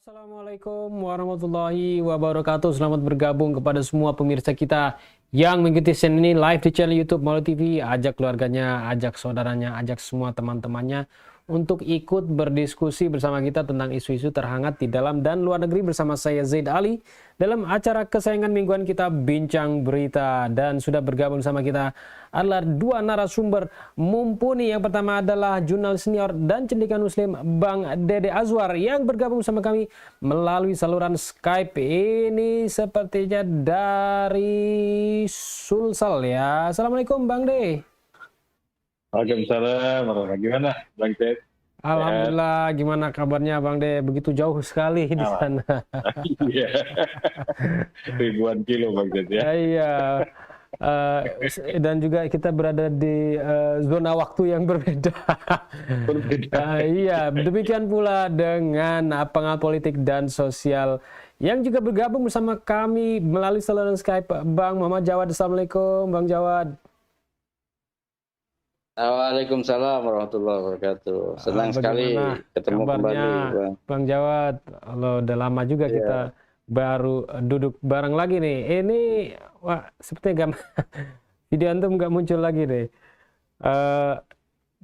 Assalamualaikum warahmatullahi wabarakatuh. Selamat bergabung kepada semua pemirsa kita yang mengikuti channel ini live di channel YouTube Maulid TV. Ajak keluarganya, ajak saudaranya, ajak semua teman-temannya untuk ikut berdiskusi bersama kita tentang isu-isu terhangat di dalam dan luar negeri bersama saya Zaid Ali dalam acara kesayangan mingguan kita Bincang Berita. Dan sudah bergabung sama kita adalah dua narasumber mumpuni. Yang pertama adalah jurnalis senior dan cendekiawan muslim Bang Dede Azwar yang bergabung sama kami melalui saluran Skype. Ini sepertinya dari Sulsel ya. Assalamualaikum Bang De. Waalaikumsalam, gimana Bang Ted? Alhamdulillah, gimana kabarnya Bang De? Begitu jauh sekali di sana. Iya, ribuan kilo Bang Ted ya. Iya, dan juga kita berada di zona waktu yang berbeda. Iya, demikian pula dengan pengamat politik dan sosial yang juga bergabung bersama kami melalui saluran Skype, Bang Muhammad Jawad. Assalamualaikum, Bang Jawad. Waalaikumsalam warahmatullahi wabarakatuh. Senang sekali ketemu kembali, Bang Jawad. Allah, udah lama juga kita baru duduk bareng lagi nih. Ini wah, sepertinya video antum nggak muncul lagi nih.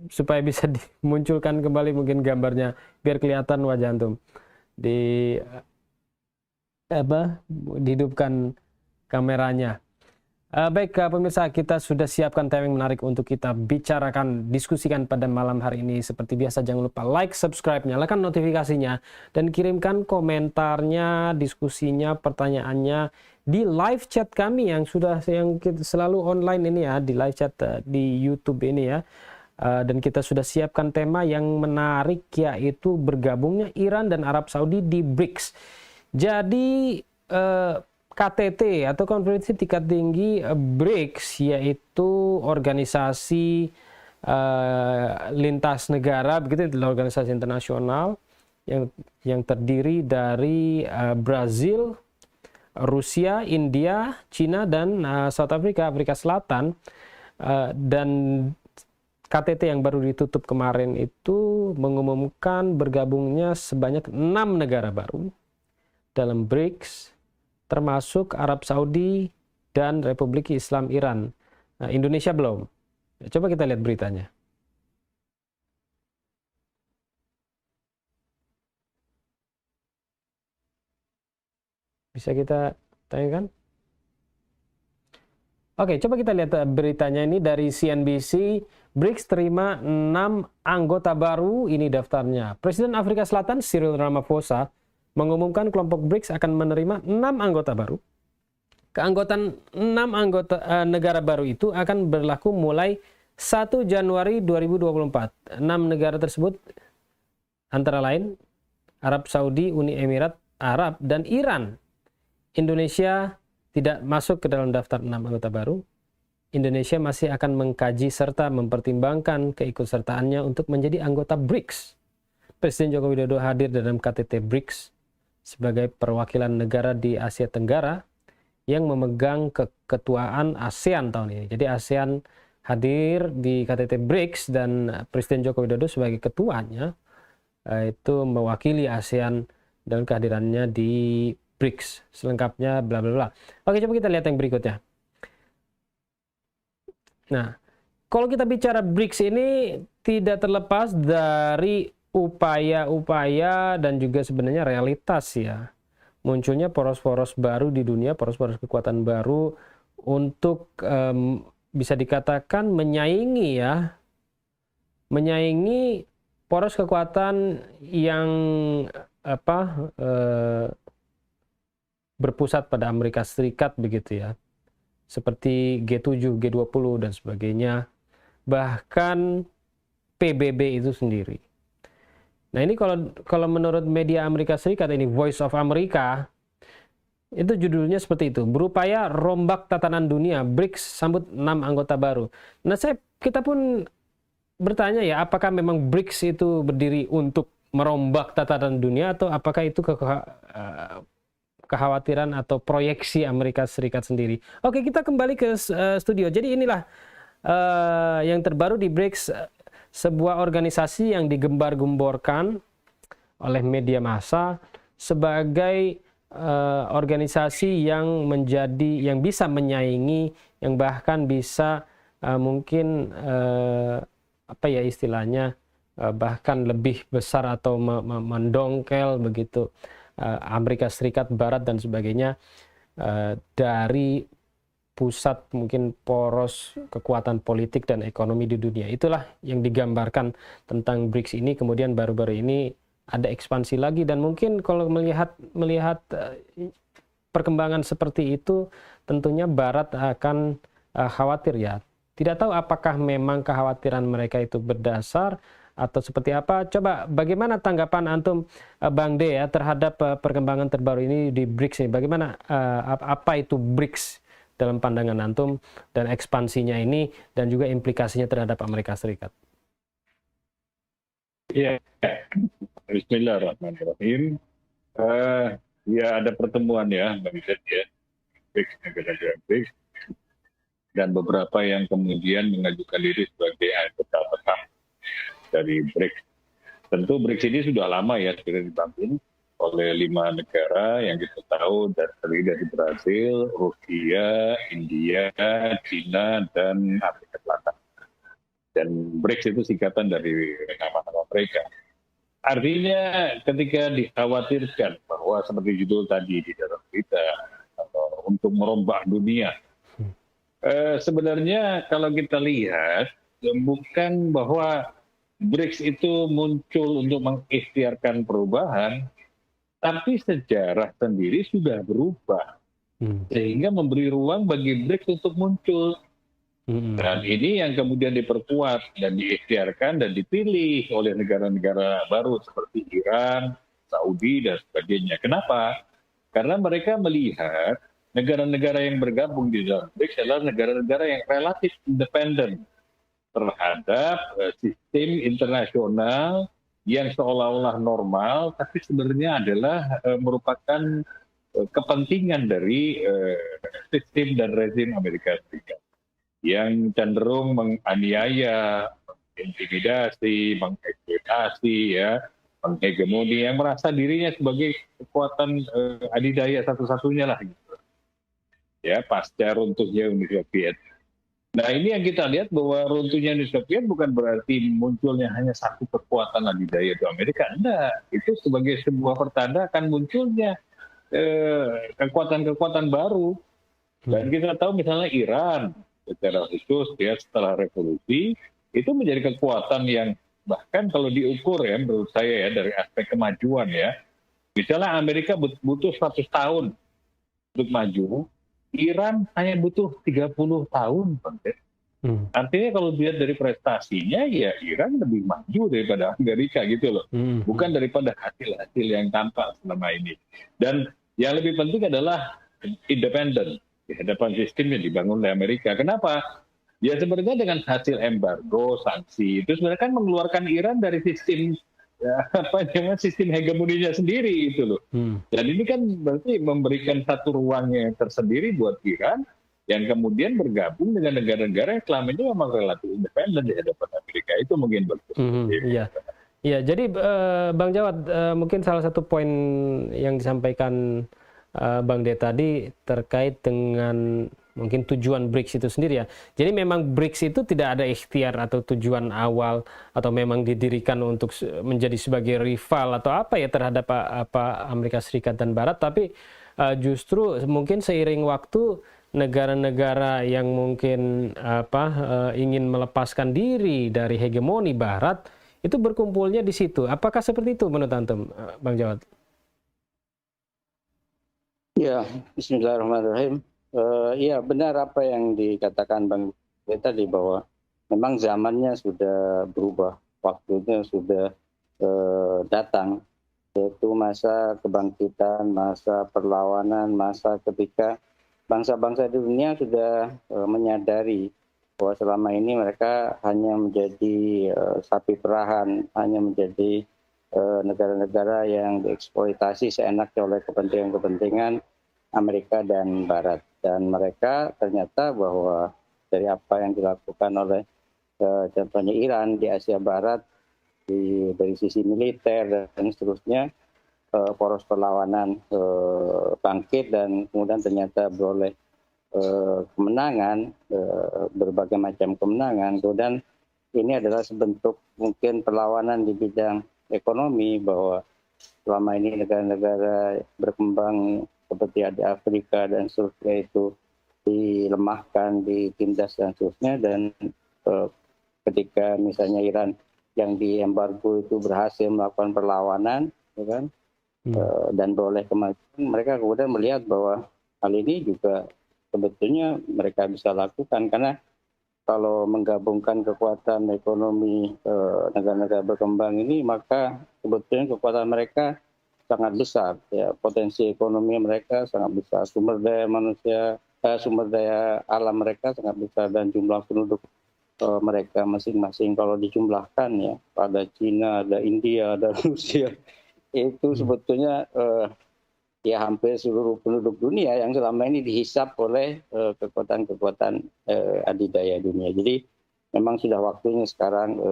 Supaya bisa dimunculkan kembali mungkin gambarnya biar kelihatan wajah antum. Dihidupkan kameranya. Baik pemirsa, kita sudah siapkan tema yang menarik untuk kita bicarakan, diskusikan pada malam hari ini. Seperti biasa jangan lupa like, subscribe, nyalakan notifikasinya, dan kirimkan komentarnya, diskusinya, pertanyaannya di live chat kami yang selalu online ini ya, di live chat di YouTube ini ya. Dan kita sudah siapkan tema yang menarik, yaitu bergabungnya Iran dan Arab Saudi di BRICS. Jadi KTT atau Konferensi Tingkat Tinggi BRICS, yaitu organisasi lintas negara, begitu, adalah organisasi internasional yang terdiri dari Brazil, Rusia, India, Cina, dan South Africa, Afrika Selatan. Dan KTT yang baru ditutup kemarin itu mengumumkan bergabungnya sebanyak 6 negara baru dalam BRICS, termasuk Arab Saudi dan Republik Islam Iran. Nah, Indonesia belum. Coba kita lihat beritanya. Bisa kita tanyakan? Oke, coba kita lihat beritanya ini dari CNBC. BRICS terima 6 anggota baru, ini daftarnya. Presiden Afrika Selatan Cyril Ramaphosa mengumumkan kelompok BRICS akan menerima 6 anggota baru. Keanggotaan 6 negara baru itu akan berlaku mulai 1 Januari 2024. 6 negara tersebut antara lain Arab Saudi, Uni Emirat Arab, dan Iran. Indonesia tidak masuk ke dalam daftar 6 anggota baru. Indonesia masih akan mengkaji serta mempertimbangkan keikutsertaannya untuk menjadi anggota BRICS. Presiden Joko Widodo hadir dalam KTT BRICS sebagai perwakilan negara di Asia Tenggara yang memegang keketuaan ASEAN tahun ini. Jadi ASEAN hadir di KTT BRICS dan Presiden Joko Widodo sebagai ketuanya itu mewakili ASEAN dan kehadirannya di BRICS. Selengkapnya bla bla bla. Oke, coba kita lihat yang berikutnya. Nah, kalau kita bicara BRICS ini tidak terlepas dari upaya-upaya dan juga sebenarnya realitas ya. Munculnya poros-poros baru di dunia, poros-poros kekuatan baru untuk bisa dikatakan menyaingi poros kekuatan yang berpusat pada Amerika Serikat begitu ya. Seperti G7, G20 dan sebagainya. Bahkan PBB itu sendiri. Nah, ini kalau menurut media Amerika Serikat ini, Voice of America, itu judulnya seperti itu. Berupaya rombak tatanan dunia, BRICS sambut 6 anggota baru. Nah, kita pun bertanya ya, apakah memang BRICS itu berdiri untuk merombak tatanan dunia, atau apakah itu kekhawatiran atau proyeksi Amerika Serikat sendiri. Oke, kita kembali ke studio. Jadi inilah yang terbaru di BRICS, sebuah organisasi yang digembar-gemborkan oleh media massa sebagai organisasi yang bisa menyaingi, yang bahkan bisa mungkin apa ya istilahnya, bahkan lebih besar atau mendongkel begitu Amerika Serikat Barat dan sebagainya dari pusat mungkin poros kekuatan politik dan ekonomi di dunia. Itulah yang digambarkan tentang BRICS ini. Kemudian baru-baru ini ada ekspansi lagi, dan mungkin kalau melihat perkembangan seperti itu tentunya Barat akan khawatir ya. Tidak tahu apakah memang kekhawatiran mereka itu berdasar atau seperti apa. Coba bagaimana tanggapan antum Bang De ya terhadap perkembangan terbaru ini di BRICS ini? Bagaimana apa itu BRICS dalam pandangan antum dan ekspansinya ini dan juga implikasinya terhadap Amerika Serikat? Ya, Bismillahirrahmanirrahim. Ya ada pertemuan ya, Bang Zed ya, BRICS, negara-negara BRICS, dan beberapa yang kemudian mengajukan diri sebagai anggota tetap dari BRICS. Tentu BRICS ini sudah lama ya sudah dibangun oleh 5 negara yang kita tahu, dari Brasil, Rusia, India, China, dan Afrika Selatan. Dan BRICS itu singkatan dari nama-nama mereka. Artinya ketika dikhawatirkan bahwa seperti judul tadi di dalam berita, untuk merombak dunia, sebenarnya kalau kita lihat bukan bahwa BRICS itu muncul untuk mengikhtiarkan perubahan, tapi sejarah sendiri sudah berubah, sehingga memberi ruang bagi BRICS untuk muncul. Dan ini yang kemudian diperkuat dan diikhtiarkan dan dipilih oleh negara-negara baru seperti Iran, Saudi, dan sebagainya. Kenapa? Karena mereka melihat negara-negara yang bergabung di dalam BRICS adalah negara-negara yang relatif independen terhadap sistem internasional yang seolah-olah normal, tapi sebenarnya adalah merupakan kepentingan dari sistem dan rezim Amerika Serikat yang cenderung menganiaya, mengintimidasi, mengeksploitasi, ya, menghegemoni, yang merasa dirinya sebagai kekuatan adidaya satu-satunya lah, gitu. Ya, pasca runtuhnya Uni Soviet. Nah, ini yang kita lihat bahwa runtuhnya Uni Soviet bukan berarti munculnya hanya satu kekuatan adidaya itu Amerika. Enggak, itu sebagai sebuah pertanda akan munculnya kekuatan-kekuatan baru. Dan kita tahu misalnya Iran secara khusus ya setelah revolusi itu menjadi kekuatan yang bahkan kalau diukur ya menurut saya ya dari aspek kemajuan ya, misalnya Amerika butuh 100 tahun untuk maju, Iran hanya butuh 30 tahun. Artinya kalau dilihat dari prestasinya ya Iran lebih maju daripada Amerika gitu loh, bukan daripada hasil-hasil yang tampak selama ini. Dan yang lebih penting adalah independen di hadapan sistem yang dibangun oleh Amerika. Kenapa? Ya sebenarnya dengan hasil embargo, sanksi itu sebenarnya kan mengeluarkan Iran dari sistem sistem hegemoninya sendiri gitu loh. Dan ini kan berarti memberikan satu ruang yang tersendiri buat Iran yang kemudian bergabung dengan negara-negara yang selama ini memang relatif independen di hadapan Amerika. Itu mungkin betul. Iya. Iya, jadi Bang Jawad, mungkin salah satu poin yang disampaikan Bang De tadi terkait dengan mungkin tujuan BRICS itu sendiri ya. Jadi memang BRICS itu tidak ada ikhtiar atau tujuan awal atau memang didirikan untuk menjadi sebagai rival atau apa ya terhadap Amerika Serikat dan Barat, tapi justru mungkin seiring waktu negara-negara yang mungkin ingin melepaskan diri dari hegemoni Barat itu berkumpulnya di situ. Apakah seperti itu menurut antum, Bang Jawad? Ya, Bismillahirrahmanirrahim. Ya benar apa yang dikatakan Bang De tadi bahwa memang zamannya sudah berubah, waktunya sudah datang, yaitu masa kebangkitan, masa perlawanan, masa ketika bangsa-bangsa di dunia sudah menyadari bahwa selama ini mereka hanya menjadi sapi perahan, hanya menjadi negara-negara yang dieksploitasi seenaknya oleh kepentingan-kepentingan Amerika dan Barat. Dan mereka ternyata bahwa dari apa yang dilakukan oleh contohnya Iran di Asia Barat dari sisi militer dan seterusnya, poros perlawanan bangkit dan kemudian ternyata beroleh kemenangan, berbagai macam kemenangan. Kemudian ini adalah sebentuk mungkin perlawanan di bidang ekonomi, bahwa selama ini negara-negara berkembang seperti di Afrika dan seterusnya itu dilemahkan, ditindas dan seterusnya, dan ketika misalnya Iran yang diembargo itu berhasil melakukan perlawanan, ya kan, dan beroleh kemajuan, mereka kemudian melihat bahwa hal ini juga sebetulnya mereka bisa lakukan, karena kalau menggabungkan kekuatan ekonomi negara-negara berkembang ini, maka sebetulnya kekuatan mereka sangat besar, ya, potensi ekonomi mereka sangat besar, sumber daya manusia, sumber daya alam mereka sangat besar, dan jumlah penduduk mereka masing-masing kalau dijumlahkan, ya, ada Cina, ada India, ada Rusia, itu sebetulnya ya hampir seluruh penduduk dunia yang selama ini dihisap oleh kekuatan-kekuatan adidaya dunia. Jadi memang sudah waktunya sekarang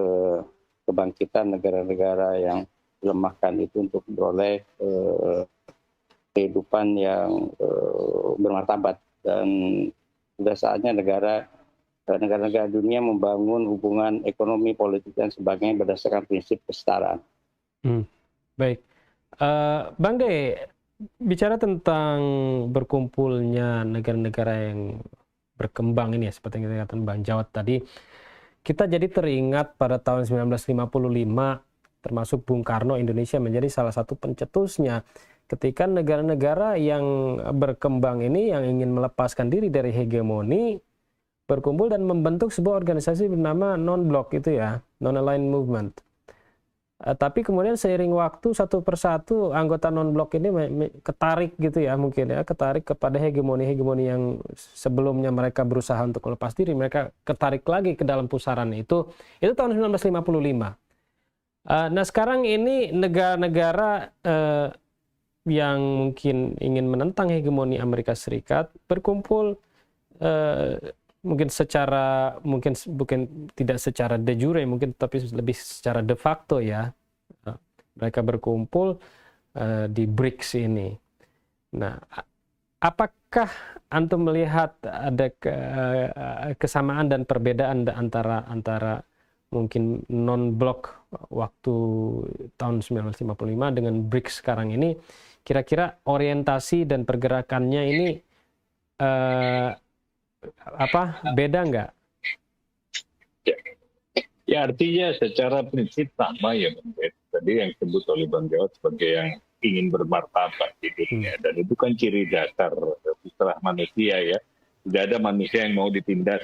kebangkitan negara-negara yang dilemahkan itu untuk beroleh kehidupan yang bermartabat, dan sudah saatnya negara-negara dunia membangun hubungan ekonomi, politik dan sebagainya berdasarkan prinsip kesetaraan. Baik, Bang De, bicara tentang berkumpulnya negara-negara yang berkembang ini, ya, seperti yang dikatakan Bang Jawad tadi, kita jadi teringat pada tahun 1955, termasuk Bung Karno, Indonesia menjadi salah satu pencetusnya ketika negara-negara yang berkembang ini yang ingin melepaskan diri dari hegemoni berkumpul dan membentuk sebuah organisasi bernama non-blok itu, ya, non-aligned movement. Tapi kemudian seiring waktu satu persatu anggota non-blok ini ketarik gitu, ya, mungkin, ya, ketarik kepada hegemoni-hegemoni yang sebelumnya mereka berusaha untuk melepas diri, mereka ketarik lagi ke dalam pusaran itu tahun 1955. Nah, sekarang ini negara-negara yang mungkin ingin menentang hegemoni Amerika Serikat berkumpul, mungkin bukan tidak secara de jure mungkin, tapi lebih secara de facto, ya, mereka berkumpul di BRICS ini. Nah, apakah antum melihat ada kesamaan dan perbedaan antara mungkin non-blok waktu tahun 1955 dengan BRICS sekarang ini? Kira-kira orientasi dan pergerakannya ini beda nggak? Ya, artinya secara prinsip sama, ya, Bang. Tadi yang disebut oleh Bang Jawad sebagai yang ingin bermartabat di dunia, dan itu kan ciri dasar fitrah manusia, ya. Tidak ada manusia yang mau ditindas.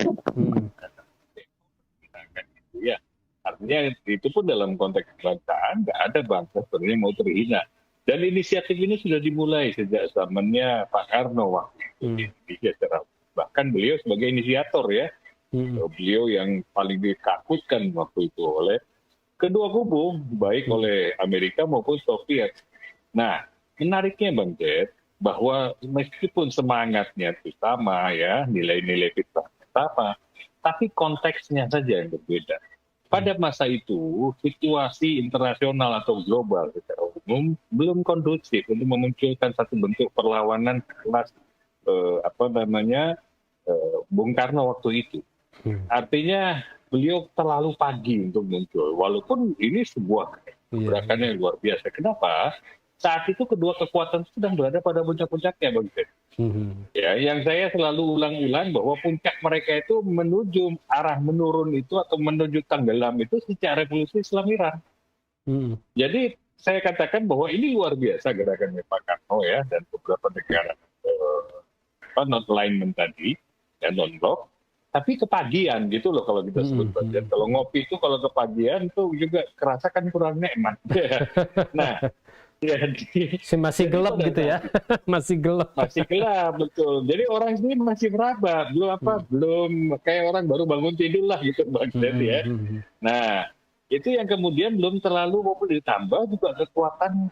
Ya, artinya itu pun dalam konteks kebangsaan nggak ada bangsa sebenarnya mau terhina. Dan inisiatif ini sudah dimulai sejak zamannya Pak Karno waktu itu di Indonesia. Bahkan beliau sebagai inisiator, ya, beliau yang paling ditakutkan waktu itu oleh kedua kubu, baik oleh Amerika maupun Soviet. Nah, menariknya, Bang Jed, bahwa meskipun semangatnya itu sama, ya, nilai-nilai fitrahnya sama, tapi konteksnya saja yang berbeda. Pada masa itu, situasi internasional atau global secara umum belum kondusif untuk memunculkan satu bentuk perlawanan kelas Bung Karno waktu itu. Artinya beliau terlalu pagi untuk muncul, walaupun ini sebuah gerakan yang luar biasa. Kenapa? Saat itu kedua kekuatan sedang berada pada puncak-puncaknya, Bang Jed. Ya, yang saya selalu ulang-ulang bahwa puncak mereka itu menuju arah menurun itu atau menuju tenggelam itu sejak revolusi Islam Iran. Jadi saya katakan bahwa ini luar biasa gerakannya Pak Karno, ya, dan beberapa negara non-alignment tadi, ya, non-blok, tapi kepagian gitu loh kalau kita sebut. Kalau ngopi itu kalau kepagian tuh juga kerasa kan kurang nikmat. Nah, masih gelap gitu, ya. Masih gelap, betul. Jadi orang sini masih meraba, belum kayak orang baru bangun tidur lah gitu, Bang Jed, ya. Nah, itu yang kemudian belum terlalu maupun ditambah juga kekuatan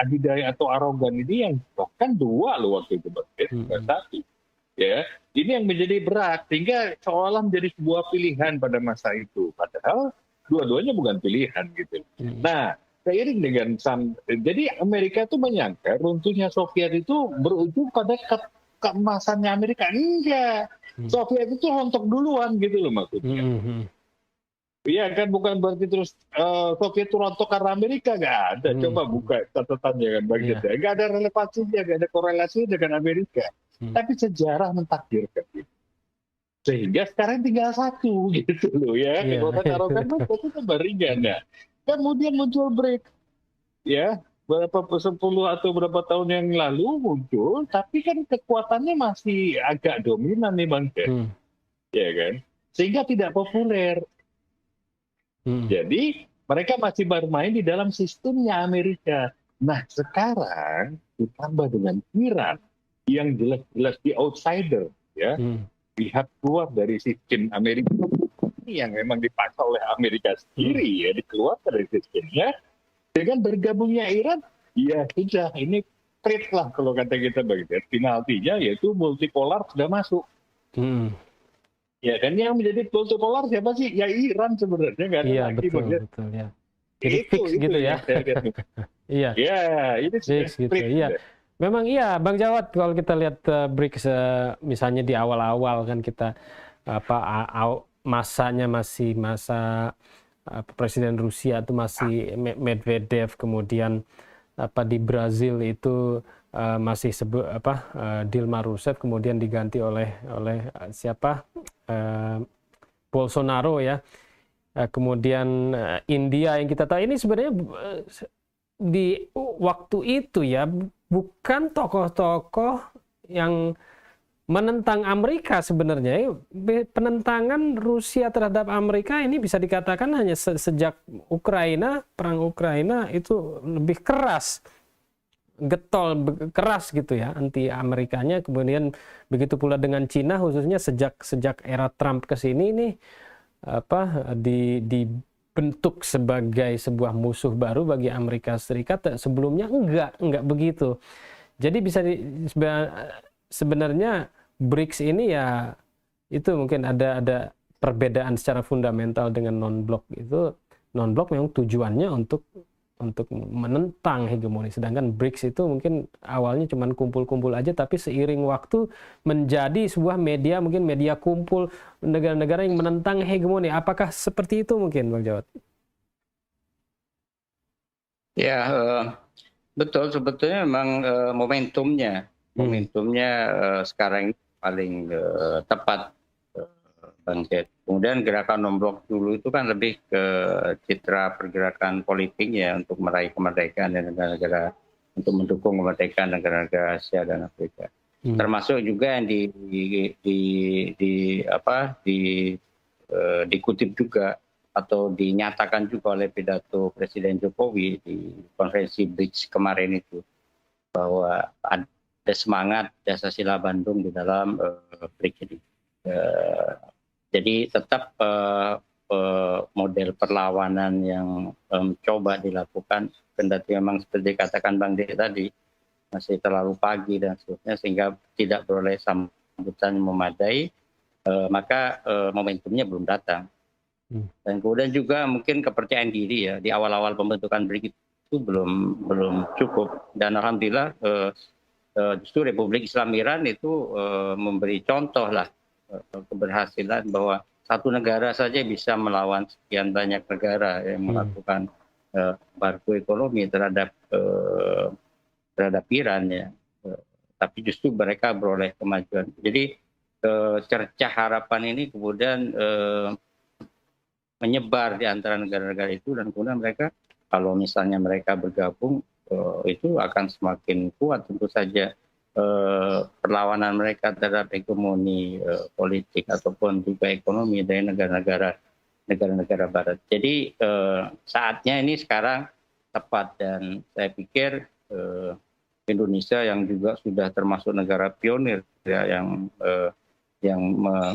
adidaya atau arogan ini yang bahkan dua loh waktu itu, Bang Jed, bukan satu. Ya, ini yang menjadi berat sehingga seolah menjadi sebuah pilihan pada masa itu, padahal dua-duanya bukan pilihan gitu. Nah, seiring dengan jadi Amerika itu menyangka runtuhnya Soviet itu berujung pada keemasannya Amerika. Enggak. Soviet itu rontok duluan gitu loh maksudnya. Iya kan, bukan berarti terus Soviet itu rontok karena Amerika, nggak ada. Coba buka catatannya kan Bang Jeta. Nggak ada relevansinya, nggak ada korelasinya dengan Amerika. Tapi sejarah mentakdirkan itu. Sehingga sekarang tinggal satu gitu loh ya. Kekuatan arogan itu tambah ringan ya. Kemudian muncul BRICS ya, berapa 10 atau berapa tahun yang lalu muncul, tapi kan kekuatannya masih agak dominan nih Bang Jen. Ya kan? Sehingga tidak populer. Jadi mereka masih bermain di dalam sistemnya Amerika. Nah sekarang ditambah dengan Iran yang jelas-jelas di outsider ya. Pihak keluar dari sistem Amerika yang memang dipaksa oleh Amerika sendiri ya, dikeluarkan dari sistemnya. Dengan bergabungnya Iran, ya sudah ini trade lah kalau kata kita begitu. Penaltinya yaitu multipolar sudah masuk. Ya dan yang menjadi multipolar siapa sih? Ya Iran sebenarnya, nggak ada lagi. Betul ya. Jadi fix gitu ya. Iya. Ya ini fix gitu. Iya. Memang iya, Bang Jawad, kalau kita lihat BRICS misalnya di awal-awal kan kita masanya masih masa Presiden Rusia itu masih Medvedev, kemudian di Brazil itu masih Dilma Rousseff, kemudian diganti oleh siapa Bolsonaro ya. Kemudian India yang kita tahu ini sebenarnya di waktu itu ya bukan tokoh-tokoh yang menentang Amerika sebenarnya. Penentangan Rusia terhadap Amerika ini bisa dikatakan hanya sejak perang Ukraina itu lebih keras, getol keras gitu ya anti Amerikanya. Kemudian begitu pula dengan Cina, khususnya sejak era Trump ke sini ini dibentuk sebagai sebuah musuh baru bagi Amerika Serikat. Sebelumnya enggak begitu. Jadi bisa sebenarnya BRICS ini ya itu mungkin ada perbedaan secara fundamental dengan non-blok. Itu non-blok memang tujuannya untuk menentang hegemoni, sedangkan BRICS itu mungkin awalnya cuma kumpul-kumpul aja, tapi seiring waktu menjadi sebuah media, mungkin media kumpul negara-negara yang menentang hegemoni. Apakah seperti itu mungkin Bang Jawad? Ya betul, sebetulnya memang momentumnya sekarang ini paling tepat, Bang Jed. Kemudian gerakan non-blok dulu itu kan lebih ke citra pergerakan politik ya, untuk meraih kemerdekaan dan negara-negara, untuk mendukung kemerdekaan negara-negara Asia dan Afrika. Termasuk juga yang dikutip juga atau dinyatakan juga oleh pidato Presiden Jokowi di konferensi BRICS kemarin itu, bahwa ada semangat Dasar-Sila Bandung di dalam BRICS ini. Jadi tetap model perlawanan yang coba dilakukan, kendati memang seperti katakan Bang Dek tadi, masih terlalu pagi dan seterusnya, sehingga tidak beroleh sambutan memadai, maka momentumnya belum datang. Dan kemudian juga mungkin kepercayaan diri ya, di awal-awal pembentukan BRICS itu belum cukup. Dan alhamdulillah justru Republik Islam Iran itu memberi contoh lah keberhasilan, bahwa satu negara saja bisa melawan sekian banyak negara yang melakukan embargo ekonomi terhadap Iran ya. Tapi justru mereka beroleh kemajuan. Jadi cercah harapan ini kemudian menyebar di antara negara-negara itu, dan kemudian mereka, kalau misalnya mereka bergabung, itu akan semakin kuat tentu saja perlawanan mereka terhadap hegemoni politik ataupun juga ekonomi dari negara-negara Barat. Jadi saatnya ini sekarang tepat, dan saya pikir Indonesia yang juga sudah termasuk negara pionir ya, yang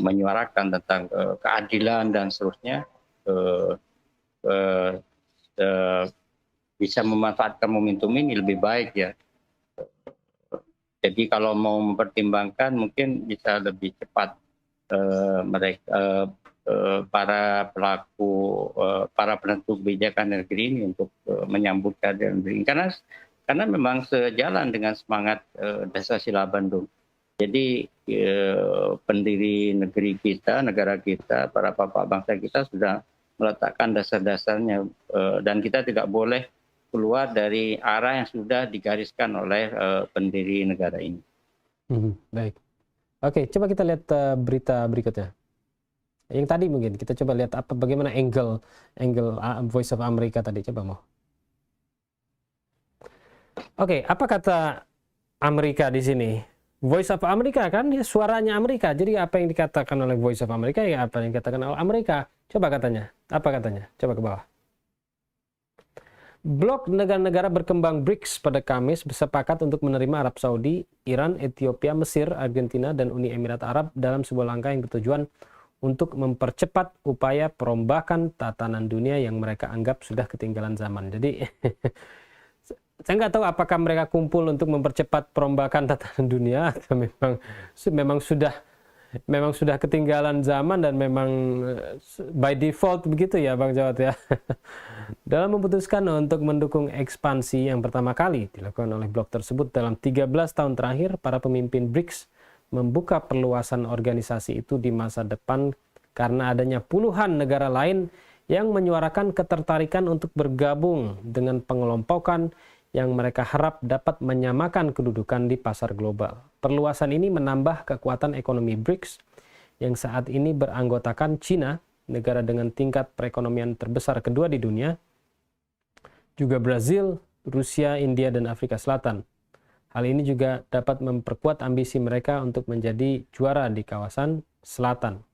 menyuarakan tentang keadilan dan seterusnya, bisa memanfaatkan momentum ini lebih baik ya. Jadi kalau mau mempertimbangkan mungkin bisa lebih cepat para pelaku, para penentu kebijakan negeri ini untuk menyambut kehadiran BRICS karena memang sejalan dengan semangat Dasar-Sila Bandung. Jadi pendiri negeri kita, negara kita, para bapak bangsa kita sudah meletakkan dasar-dasarnya dan kita tidak boleh keluar dari arah yang sudah digariskan oleh pendiri negara ini. Baik. Oke, coba kita lihat berita berikutnya. Yang tadi mungkin kita coba lihat bagaimana angle Voice of America tadi, coba mau. Oke, apa kata Amerika di sini? Voice of America kan ya suaranya Amerika. Jadi apa yang dikatakan oleh Voice of America ya apa yang dikatakan oleh Amerika. Coba katanya. Apa katanya? Coba ke bawah. Blok negara-negara berkembang BRICS pada Kamis bersepakat untuk menerima Arab Saudi, Iran, Ethiopia, Mesir, Argentina, dan Uni Emirat Arab dalam sebuah langkah yang bertujuan untuk mempercepat upaya perombakan tatanan dunia yang mereka anggap sudah ketinggalan zaman. Jadi saya nggak tahu apakah mereka kumpul untuk mempercepat perombakan tatanan dunia atau memang sudah ketinggalan zaman dan memang by default begitu ya Bang Jawad ya. Dalam memutuskan untuk mendukung ekspansi yang pertama kali dilakukan oleh blok tersebut dalam 13 tahun terakhir, para pemimpin BRICS membuka perluasan organisasi itu di masa depan karena adanya puluhan negara lain yang menyuarakan ketertarikan untuk bergabung dengan pengelompokan yang mereka harap dapat menyamakan kedudukan di pasar global. Perluasan ini menambah kekuatan ekonomi BRICS yang saat ini beranggotakan China, negara dengan tingkat perekonomian terbesar kedua di dunia, juga Brazil, Rusia, India, dan Afrika Selatan. Hal ini juga dapat memperkuat ambisi mereka untuk menjadi juara di kawasan selatan.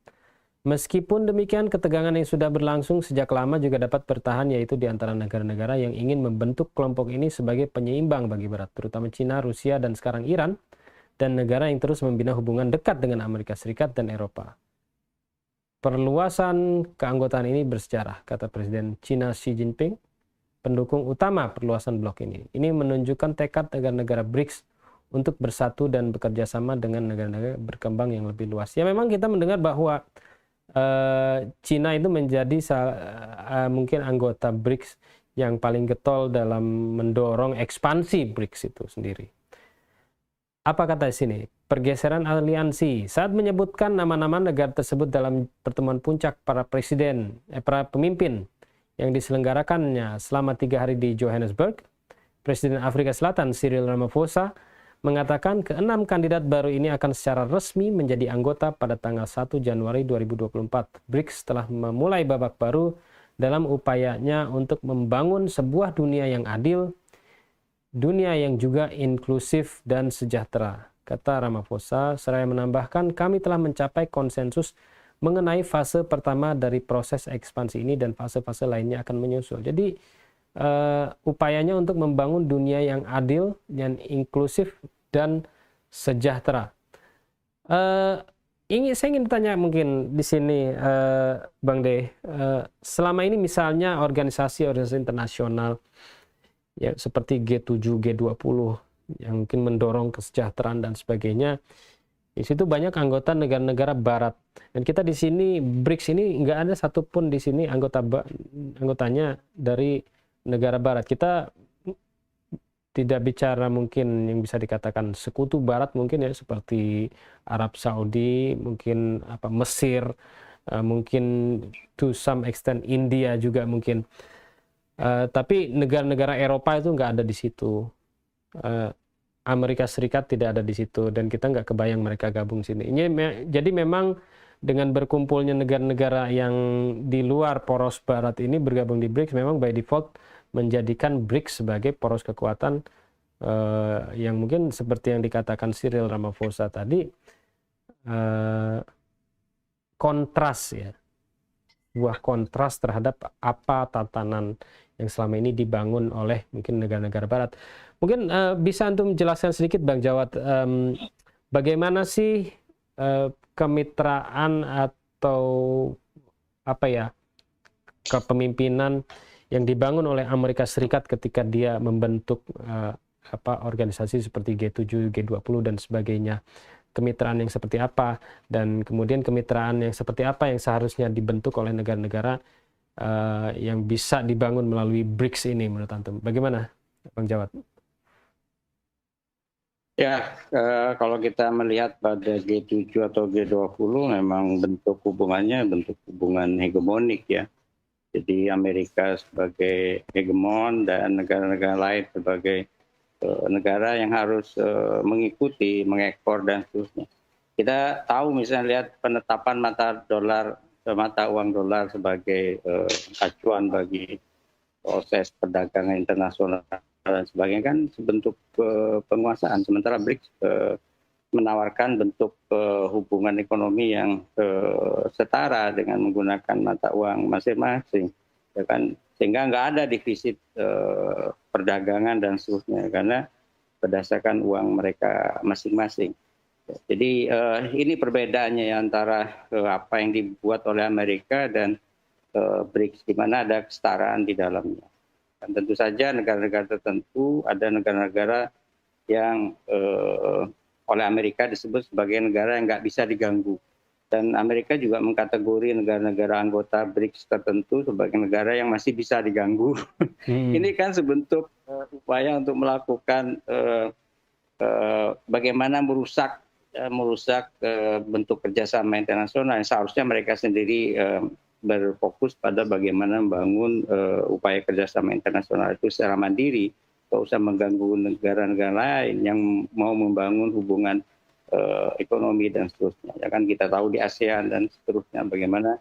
Meskipun demikian, ketegangan yang sudah berlangsung sejak lama juga dapat bertahan, yaitu di antara negara-negara yang ingin membentuk kelompok ini sebagai penyeimbang bagi Barat, terutama China, Rusia, dan sekarang Iran, dan negara yang terus membina hubungan dekat dengan Amerika Serikat dan Eropa. Perluasan keanggotaan ini bersejarah, kata Presiden China Xi Jinping, pendukung utama perluasan blok ini. Ini menunjukkan tekad negara-negara BRICS untuk bersatu dan bekerja sama dengan negara-negara berkembang yang lebih luas. Ya memang kita mendengar bahwa China itu menjadi mungkin anggota BRICS yang paling getol dalam mendorong ekspansi BRICS itu sendiri. Apa kata di sini? Pergeseran aliansi. Saat menyebutkan nama-nama negara tersebut dalam pertemuan puncak para pemimpin yang diselenggarakannya selama 3 hari di Johannesburg, Presiden Afrika Selatan Cyril Ramaphosa mengatakan ke-6 kandidat baru ini akan secara resmi menjadi anggota pada tanggal 1 Januari 2024. BRICS telah memulai babak baru dalam upayanya untuk membangun sebuah dunia yang adil, dunia yang juga inklusif dan sejahtera, kata Ramaphosa, seraya menambahkan, kami telah mencapai konsensus mengenai fase pertama dari proses ekspansi ini dan fase-fase lainnya akan menyusul. Jadi upayanya untuk membangun dunia yang adil, yang inklusif dan sejahtera. Saya ingin bertanya mungkin di sini, Bang De, selama ini misalnya organisasi-organisasi internasional ya seperti G7, G20 yang mungkin mendorong kesejahteraan dan sebagainya, di situ banyak anggota negara-negara Barat. Dan kita di sini BRICS ini nggak ada satupun di sini anggotanya dari negara Barat. Kita tidak bicara mungkin yang bisa dikatakan sekutu Barat mungkin ya seperti Arab Saudi, mungkin Mesir, mungkin to some extent India juga mungkin. Tapi negara-negara Eropa itu nggak ada di situ. Amerika Serikat tidak ada di situ dan kita nggak kebayang mereka gabung sini. Jadi memang dengan berkumpulnya negara-negara yang di luar poros Barat ini bergabung di BRICS memang by default menjadikan BRICS sebagai poros kekuatan yang mungkin seperti yang dikatakan Cyril Ramaphosa tadi kontras ya, buah kontras terhadap apa tatanan yang selama ini dibangun oleh mungkin negara-negara Barat. Mungkin bisa Antum menjelaskan sedikit Bang Jawad, bagaimana sih kemitraan atau kepemimpinan yang dibangun oleh Amerika Serikat ketika dia membentuk organisasi seperti G7, G20 dan sebagainya kemitraan yang seperti apa, dan kemudian kemitraan yang seperti apa yang seharusnya dibentuk oleh negara-negara yang bisa dibangun melalui BRICS ini menurut Antum. Bagaimana, Bang Jawad? Ya, kalau kita melihat pada G7 atau G20 memang bentuk hubungannya bentuk hubungan hegemonik ya. Jadi Amerika sebagai hegemon dan negara-negara lain sebagai negara yang harus mengikuti, mengekor dan seterusnya. Kita tahu misalnya lihat penetapan mata uang dolar sebagai acuan bagi proses perdagangan internasional dan sebagainya kan sebentuk penguasaan. Sementara BRICS menawarkan bentuk hubungan ekonomi yang setara dengan menggunakan mata uang masing-masing, ya kan? Sehingga nggak ada defisit perdagangan dan seterusnya karena berdasarkan uang mereka masing-masing. Jadi ini perbedaannya ya antara apa yang dibuat oleh Amerika dan BRICS, di mana ada kesetaraan di dalamnya. Dan tentu saja negara-negara tertentu, ada negara-negara yang oleh Amerika disebut sebagai negara yang nggak bisa diganggu. Dan Amerika juga mengkategori negara-negara anggota BRICS tertentu sebagai negara yang masih bisa diganggu. Ini kan sebentuk upaya untuk melakukan bagaimana merusak bentuk kerjasama internasional yang seharusnya mereka sendiri berfokus pada bagaimana membangun upaya kerjasama internasional itu secara mandiri, tidak usah mengganggu negara-negara lain yang mau membangun hubungan ekonomi dan seterusnya. Ya kan kita tahu di ASEAN dan seterusnya bagaimana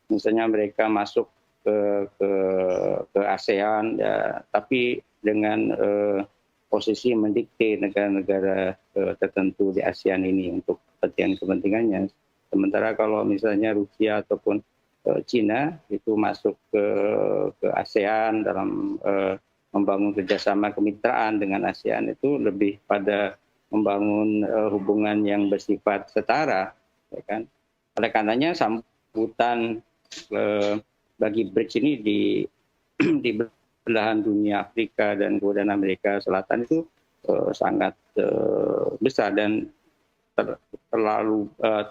misalnya mereka masuk ke ASEAN ya, tapi dengan posisi mendikte negara-negara tertentu di ASEAN ini untuk kepentingannya. Sementara kalau misalnya Rusia ataupun Cina itu masuk ke ASEAN dalam membangun kerjasama kemitraan dengan ASEAN itu lebih pada membangun hubungan yang bersifat setara, ya kan? Oleh karenanya sambutan bagi BRICS ini di belahan dunia Afrika dan kemudian Amerika Selatan itu sangat besar dan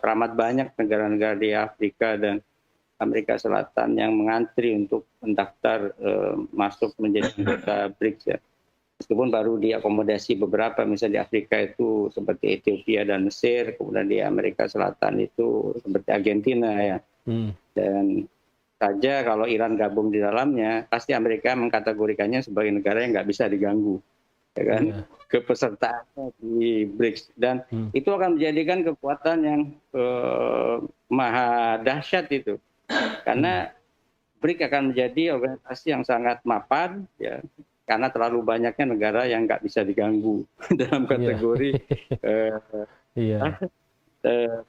teramat banyak negara-negara di Afrika dan Amerika Selatan yang mengantri untuk mendaftar masuk menjadi anggota BRICS ya. Meskipun baru diakomodasi beberapa, misalnya di Afrika itu seperti Ethiopia dan Mesir, kemudian di Amerika Selatan itu seperti Argentina ya. Dan saja kalau Iran gabung di dalamnya, pasti Amerika mengkategorikannya sebagai negara yang nggak bisa diganggu, ya kan? Kepesertaannya di BRICS dan itu akan menjadikan kekuatan yang maha dahsyat itu, karena BRICS akan menjadi organisasi yang sangat mapan, ya, karena terlalu banyaknya negara yang nggak bisa diganggu dalam kategori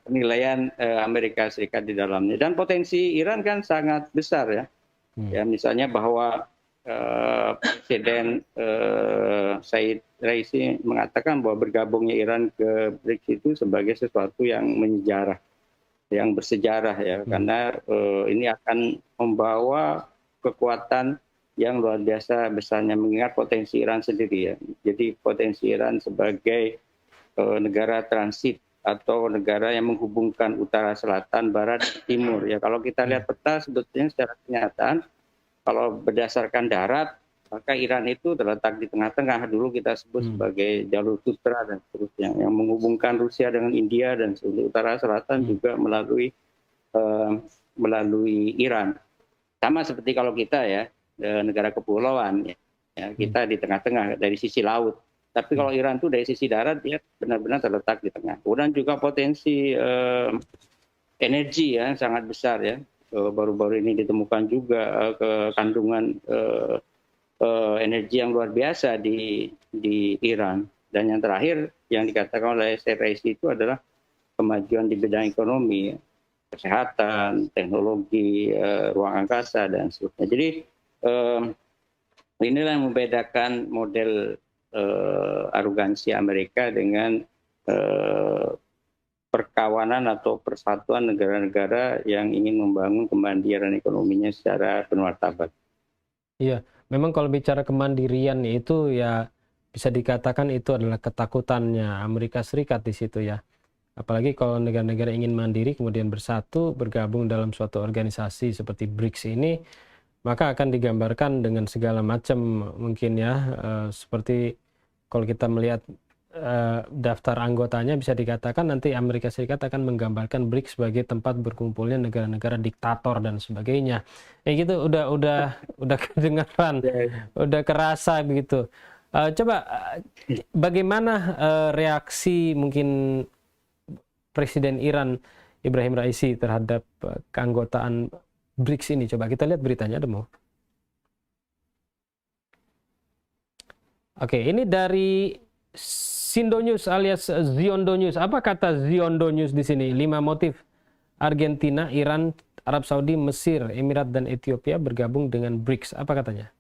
penilaian Amerika Serikat di dalamnya. Dan potensi Iran kan sangat besar ya. Ya misalnya bahwa Presiden Said Raisi mengatakan bahwa bergabungnya Iran ke BRICS itu sebagai sesuatu yang menyejarah, yang bersejarah ya, karena ini akan membawa kekuatan yang luar biasa besarnya, mengingat potensi Iran sendiri ya. Jadi potensi Iran sebagai negara transit atau negara yang menghubungkan utara, selatan, barat, timur ya. Kalau kita lihat peta sebetulnya secara kenyataan kalau berdasarkan darat maka Iran itu terletak di tengah-tengah, dulu kita sebut sebagai jalur sutra dan seterusnya yang menghubungkan Rusia dengan India dan utara selatan juga melalui Iran. Sama seperti kalau kita ya negara kepulauan ya, kita di tengah-tengah dari sisi laut. Tapi kalau Iran itu dari sisi darat dia benar-benar terletak di tengah. Kemudian juga potensi energi ya sangat besar ya. Baru-baru ini ditemukan juga kandungan energi yang luar biasa di Iran. Dan yang terakhir yang dikatakan oleh Raisi itu adalah kemajuan di bidang ekonomi, kesehatan, teknologi, ruang angkasa dan seterusnya. Jadi inilah yang membedakan model arogansi Amerika dengan perkawanan atau persatuan negara-negara yang ingin membangun kemandirian ekonominya secara bermartabat. Iya, memang kalau bicara kemandirian itu ya bisa dikatakan itu adalah ketakutannya Amerika Serikat di situ ya. Apalagi kalau negara-negara ingin mandiri kemudian bersatu bergabung dalam suatu organisasi seperti BRICS ini, maka akan digambarkan dengan segala macam mungkin ya, seperti kalau kita melihat daftar anggotanya bisa dikatakan nanti Amerika Serikat akan menggambarkan BRICS sebagai tempat berkumpulnya negara-negara diktator dan sebagainya. Gitu udah kedengaran, udah kerasa begitu. Coba bagaimana reaksi mungkin Presiden Iran Ibrahim Raisi terhadap keanggotaan BRICS ini? Coba kita lihat beritanya, ada mau? Oke, ini dari Sindo News alias Ziondo News. Apa kata Ziondo News di sini? 5 motif Argentina, Iran, Arab Saudi, Mesir, Emirat, dan Ethiopia bergabung dengan BRICS. Apa katanya?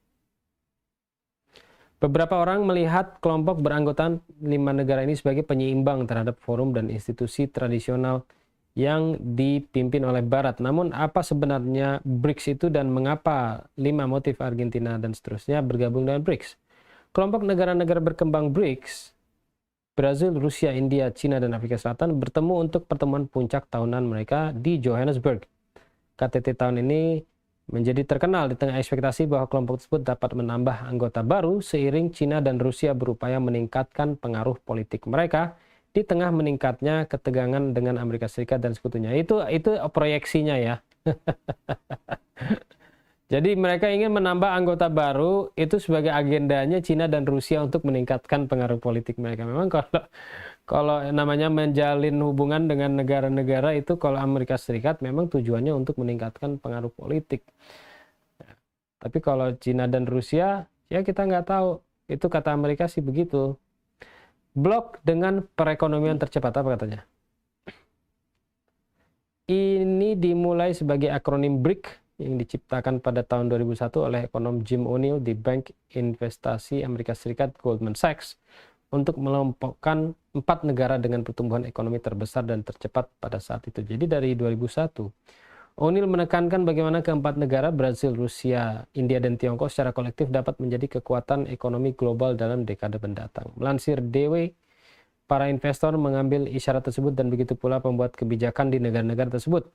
Beberapa orang melihat kelompok beranggotaan 5 negara ini sebagai penyeimbang terhadap forum dan institusi tradisional yang dipimpin oleh Barat. Namun apa sebenarnya BRICS itu dan mengapa 5 motif Argentina dan seterusnya bergabung dengan BRICS? Kelompok negara-negara berkembang BRICS, Brazil, Rusia, India, China, dan Afrika Selatan bertemu untuk pertemuan puncak tahunan mereka di Johannesburg. KTT tahun ini menjadi terkenal di tengah ekspektasi bahwa kelompok tersebut dapat menambah anggota baru seiring China dan Rusia berupaya meningkatkan pengaruh politik mereka di tengah meningkatnya ketegangan dengan Amerika Serikat dan sekutunya. Itu proyeksinya ya. Jadi mereka ingin menambah anggota baru itu sebagai agendanya China dan Rusia untuk meningkatkan pengaruh politik mereka. Memang kalau namanya menjalin hubungan dengan negara-negara itu, kalau Amerika Serikat memang tujuannya untuk meningkatkan pengaruh politik. Tapi kalau China dan Rusia, ya kita nggak tahu. Itu kata Amerika sih begitu. Blok dengan perekonomian tercepat, apa katanya? Ini dimulai sebagai akronim BRIC yang diciptakan pada tahun 2001 oleh ekonom Jim O'Neill di Bank Investasi Amerika Serikat Goldman Sachs untuk melompokkan 4 negara dengan pertumbuhan ekonomi terbesar dan tercepat pada saat itu. Jadi dari 2001, O'Neill menekankan bagaimana keempat negara Brazil, Rusia, India, dan Tiongkok secara kolektif dapat menjadi kekuatan ekonomi global dalam dekade mendatang. Melansir DW, para investor mengambil isyarat tersebut dan begitu pula pembuat kebijakan di negara-negara tersebut.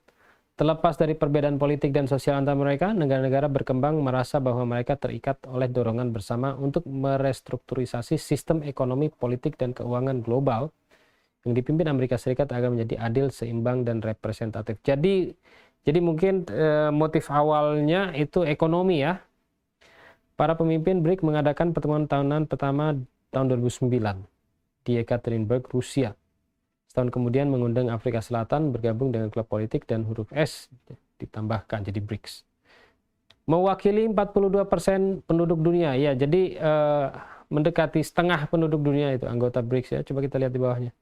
Terlepas dari perbedaan politik dan sosial antara mereka, negara-negara berkembang merasa bahwa mereka terikat oleh dorongan bersama untuk merestrukturisasi sistem ekonomi, politik, dan keuangan global yang dipimpin Amerika Serikat agar menjadi adil, seimbang, dan representatif. Jadi mungkin motif awalnya itu ekonomi ya. Para pemimpin BRIC mengadakan pertemuan tahunan pertama tahun 2009 di Ekaterinburg, Rusia. Setahun kemudian mengundang Afrika Selatan bergabung dengan klub politik dan huruf S ditambahkan jadi BRICS. Mewakili 42% penduduk dunia. Ya, jadi mendekati setengah penduduk dunia itu anggota BRICS ya. Coba kita lihat di bawahnya.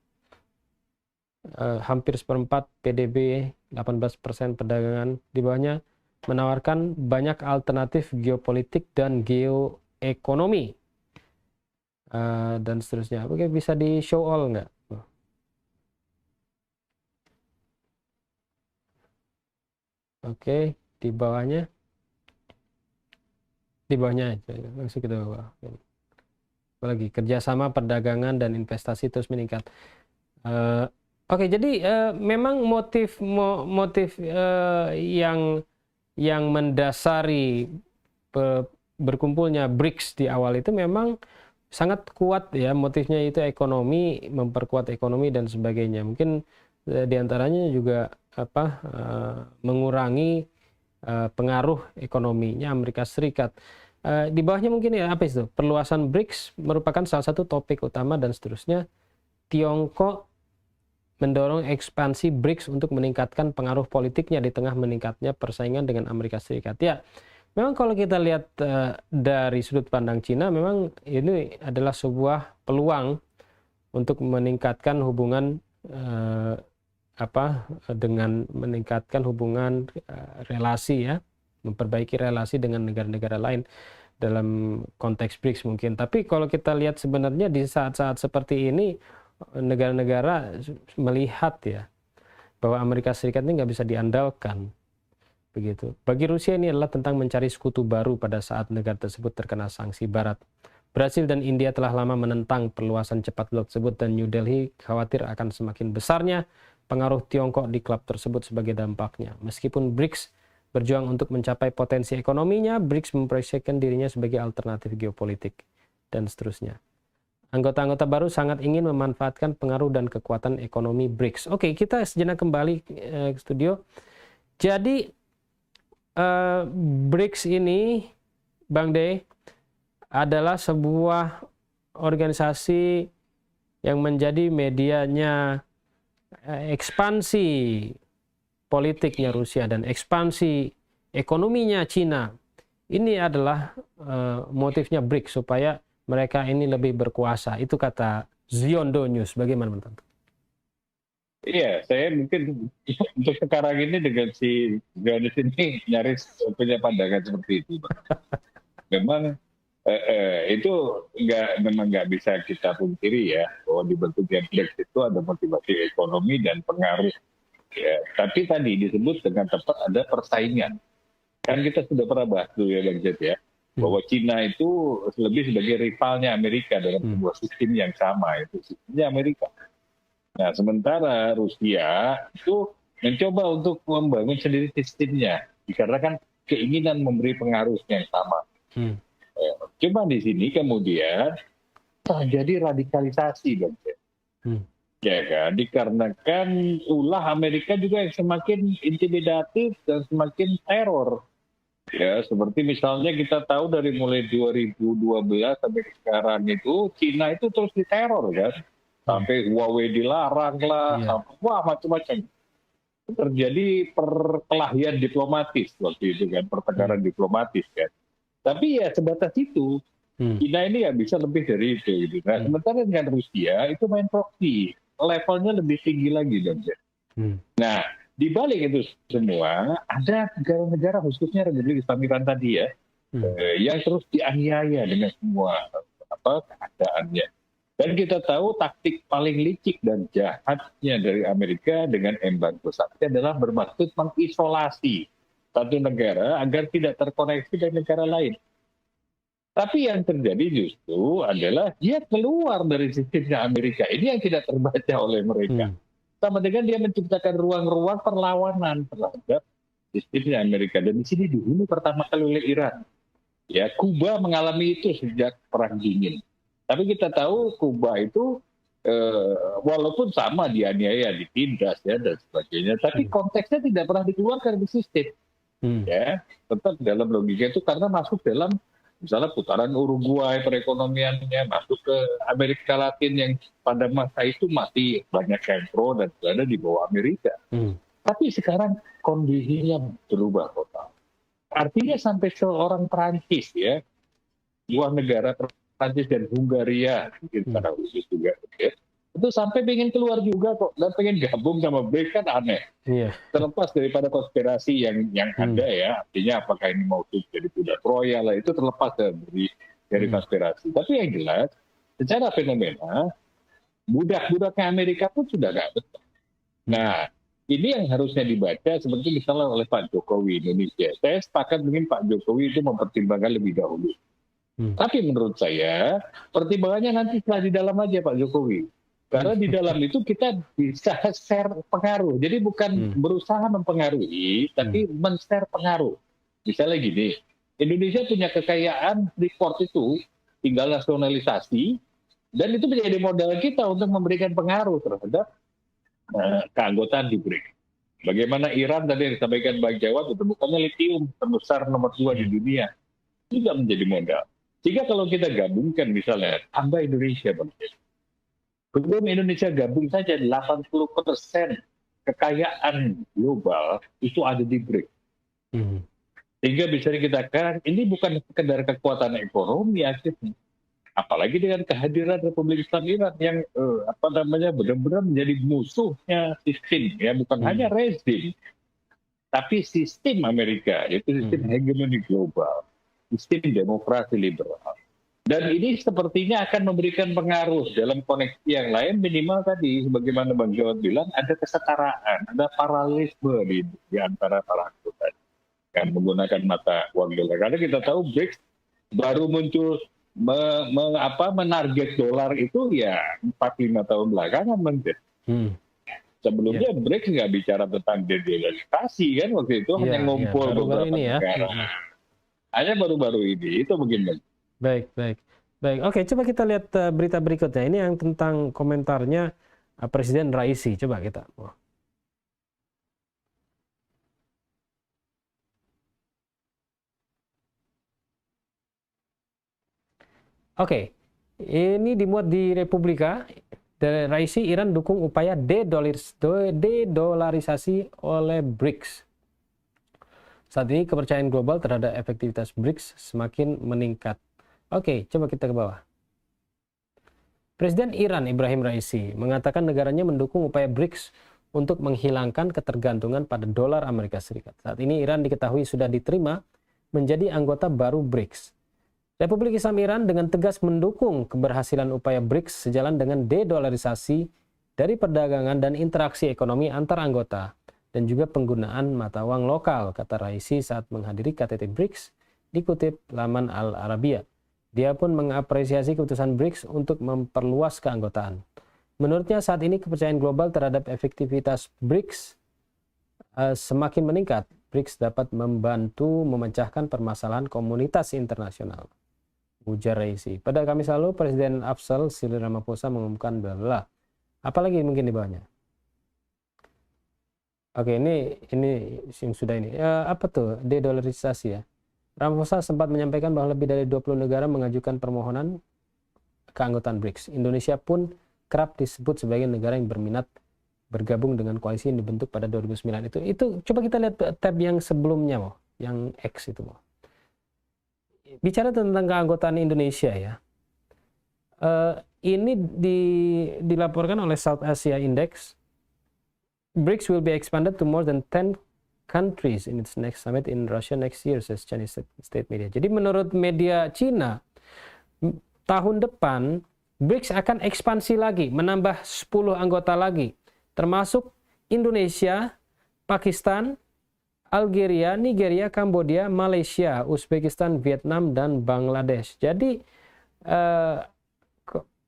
Hampir seperempat PDB, 18% perdagangan. Di bawahnya menawarkan banyak alternatif geopolitik dan geoekonomi. Dan seterusnya. Oke, bisa di show all nggak? Oke, di bawahnya langsung kita bawah. Apalagi kerjasama perdagangan dan investasi terus meningkat. Oke, jadi memang motif yang mendasari berkumpulnya BRICS di awal itu memang sangat kuat ya, motifnya itu ekonomi, memperkuat ekonomi dan sebagainya. Mungkin diantaranya juga mengurangi pengaruh ekonominya Amerika Serikat. Di bawahnya mungkin ya apa itu? Perluasan BRICS merupakan salah satu topik utama dan seterusnya. Tiongkok mendorong ekspansi BRICS untuk meningkatkan pengaruh politiknya di tengah meningkatnya persaingan dengan Amerika Serikat. Ya, memang kalau kita lihat dari sudut pandang Cina, memang ini adalah sebuah peluang untuk meningkatkan hubungan dengan meningkatkan hubungan relasi ya, memperbaiki relasi dengan negara-negara lain dalam konteks BRICS mungkin. Tapi kalau kita lihat sebenarnya di saat-saat seperti ini negara-negara melihat ya bahwa Amerika Serikat ini nggak bisa diandalkan begitu. Bagi Rusia ini adalah tentang mencari sekutu baru pada saat negara tersebut terkena sanksi Barat. Brasil dan India telah lama menentang perluasan cepat blok tersebut dan New Delhi khawatir akan semakin besarnya pengaruh Tiongkok di klub tersebut sebagai dampaknya. Meskipun BRICS berjuang untuk mencapai potensi ekonominya, BRICS memproyeksikan dirinya sebagai alternatif geopolitik dan seterusnya. Anggota-anggota baru sangat ingin memanfaatkan pengaruh dan kekuatan ekonomi BRICS. Oke, kita sejenak kembali ke studio. Jadi BRICS ini, Bang De, adalah sebuah organisasi yang menjadi medianya ekspansi politiknya Rusia dan ekspansi ekonominya Cina. Ini adalah motifnya BRICS supaya mereka ini lebih berkuasa. Itu kata Ziondo News. Bagaimana menurut Anda? Iya, saya mungkin untuk sekarang ini dengan si Zionis ini nyaris punya pandangan seperti itu. Memang itu memang nggak bisa kita pungkiri ya bahwa dibentuknya BRICS itu ada motivasi ekonomi dan pengaruh. Ya, tapi tadi disebut dengan tepat ada persaingan. Kan kita sudah pernah bahas dulu ya Bang Jet ya, bahwa Cina itu lebih sebagai rivalnya Amerika dalam sebuah sistem yang sama, itu sistemnya Amerika. Nah sementara Rusia itu mencoba untuk membangun sendiri sistemnya, dikarenakan keinginan memberi pengaruh yang sama. Cuma di sini kemudian terjadi radikalisasi, Bang. Ya kan, dikarenakan ulah Amerika juga yang semakin intimidatif dan semakin teror. Ya, seperti misalnya kita tahu dari mulai 2012 sampai sekarang itu Cina itu terus diteror kan, sampai Huawei dilarang lah, sampai wah macam-macam. Terjadi perkelahian diplomatis waktu itu kan, pertengkaran diplomatis kan. Tapi ya sebatas itu, Cina ini ya bisa lebih dari itu. Gitu. Nah, sementara dengan Rusia itu main proxy, levelnya lebih tinggi lagi. Nah, di balik itu semua, ada negara-negara khususnya Republik Islam Iran tadi ya, yang terus dianiaya dengan semua keadaannya. Dan kita tahu taktik paling licik dan jahatnya dari Amerika dengan embargo saksi adalah bermaksud mengisolasi satu negara agar tidak terkoneksi dengan negara lain. Tapi yang terjadi justru adalah dia keluar dari sistemnya Amerika. Ini yang tidak terbaca oleh mereka. Sama dengan dia menciptakan ruang-ruang perlawanan terhadap sistemnya Amerika. Dan di sini dihuni pertama kali oleh Iran. Ya, Kuba mengalami itu sejak Perang Dingin. Tapi kita tahu Kuba itu walaupun sama dianiaya, ditindas ya dan sebagainya, tapi konteksnya tidak pernah dikeluarkan di sistem. Ya, tetap dalam logika itu karena masuk dalam misalnya putaran Uruguay perekonomiannya, masuk ke Amerika Latin yang pada masa itu masih banyak yang pro dan berada di bawah Amerika. Tapi sekarang kondisinya berubah total. Artinya sampai seorang Perancis ya, dua negara Perancis dan Hungaria, mungkin secara khusus juga, ya, itu sampai pengen keluar juga kok dan pengen gabung sama BRICS kan aneh. Terlepas daripada konspirasi yang ada ya, artinya apakah ini mau jadi kuda Troya lah, itu terlepas dari konspirasi. Tapi yang jelas, secara fenomena, budak-budaknya Amerika pun sudah nggak betah. Nah, ini yang harusnya dibaca seperti misalnya oleh Pak Jokowi Indonesia. Saya sepakat mungkin Pak Jokowi itu mempertimbangkan lebih dahulu. Tapi menurut saya, pertimbangannya nanti setelah di dalam aja Pak Jokowi. Karena di dalam itu kita bisa share pengaruh. Jadi bukan berusaha mempengaruhi, tapi men-share pengaruh. Misalnya gini, Indonesia punya kekayaan Freeport itu, tinggal nasionalisasi, dan itu menjadi modal kita untuk memberikan pengaruh terhadap keanggotaan di BRICS. Bagaimana Iran tadi yang disampaikan Bang Jawad, ditemukannya litium terbesar nomor 2 di dunia. Juga menjadi modal. Jika kalau kita gabungkan misalnya, tambah Indonesia, Bang. Sebelum Indonesia gabung saja 80% kekayaan global itu ada di BRICS. Sehingga bisa dikatakan ini bukan sekedar kekuatan ekonomi akhirnya. Apalagi dengan kehadiran Republik Islam Iran yang benar-benar menjadi musuhnya sistem ya, bukan hanya rezim, tapi sistem Amerika, yaitu sistem hegemoni global, sistem demokrasi liberal. Dan ini sepertinya akan memberikan pengaruh dalam koneksi yang lain, minimal tadi, sebagaimana Bang Jawad bilang, ada kesetaraan, ada paralelisme di antara para anggota yang menggunakan mata uang dolar. Karena kita tahu BRICS baru muncul menarget dolar itu ya 4-5 tahun belakangan mungkin. Sebelumnya BRICS nggak bicara tentang dedolarisasi kan waktu itu, hanya ngumpul baru-baru beberapa ini ya. negara. Hanya baru-baru ini itu mungkin. Baik. Oke, coba kita lihat berita berikutnya. Ini yang tentang komentarnya Presiden Raisi. Coba kita. Oke, ini dimuat di Republika. Dari Raisi, Iran dukung upaya dedolarisasi oleh BRICS. Saat ini kepercayaan global terhadap efektivitas BRICS semakin meningkat. Oke, coba kita ke bawah. Presiden Iran Ibrahim Raisi mengatakan negaranya mendukung upaya BRICS untuk menghilangkan ketergantungan pada dolar Amerika Serikat. Saat ini Iran diketahui sudah diterima menjadi anggota baru BRICS. Republik Islam Iran dengan tegas mendukung keberhasilan upaya BRICS sejalan dengan dedolarisasi dari perdagangan dan interaksi ekonomi antar anggota dan juga penggunaan mata uang lokal, kata Raisi saat menghadiri KTT BRICS, dikutip laman Al Arabiya. Dia pun mengapresiasi keputusan BRICS untuk memperluas keanggotaan. Menurutnya saat ini kepercayaan global terhadap efektivitas BRICS semakin meningkat. BRICS dapat membantu memecahkan permasalahan komunitas internasional, ujar Raisi. Pada Kamis lalu, Presiden Afsal Cyril Ramaphosa mengumumkan bla. Apalagi mungkin di bawahnya. Oke, ini yang sudah ini. Apa tuh dedolarisasi ya? Ramaphosa sempat menyampaikan bahwa lebih dari 20 negara mengajukan permohonan keanggotaan BRICS. Indonesia pun kerap disebut sebagai negara yang berminat bergabung dengan koalisi yang dibentuk pada 2009 itu. Itu coba kita lihat tab yang sebelumnya, yang X itu, Bicara tentang keanggotaan Indonesia ya. Ini dilaporkan oleh South Asia Index. BRICS will be expanded to more than 10 countries in its next summit in Russia next year, says Chinese state media. Jadi menurut media Cina, tahun depan BRICS akan ekspansi lagi, menambah 10 anggota lagi, termasuk Indonesia, Pakistan, Algeria, Nigeria, Kambodia, Malaysia, Uzbekistan, Vietnam, dan Bangladesh. Jadi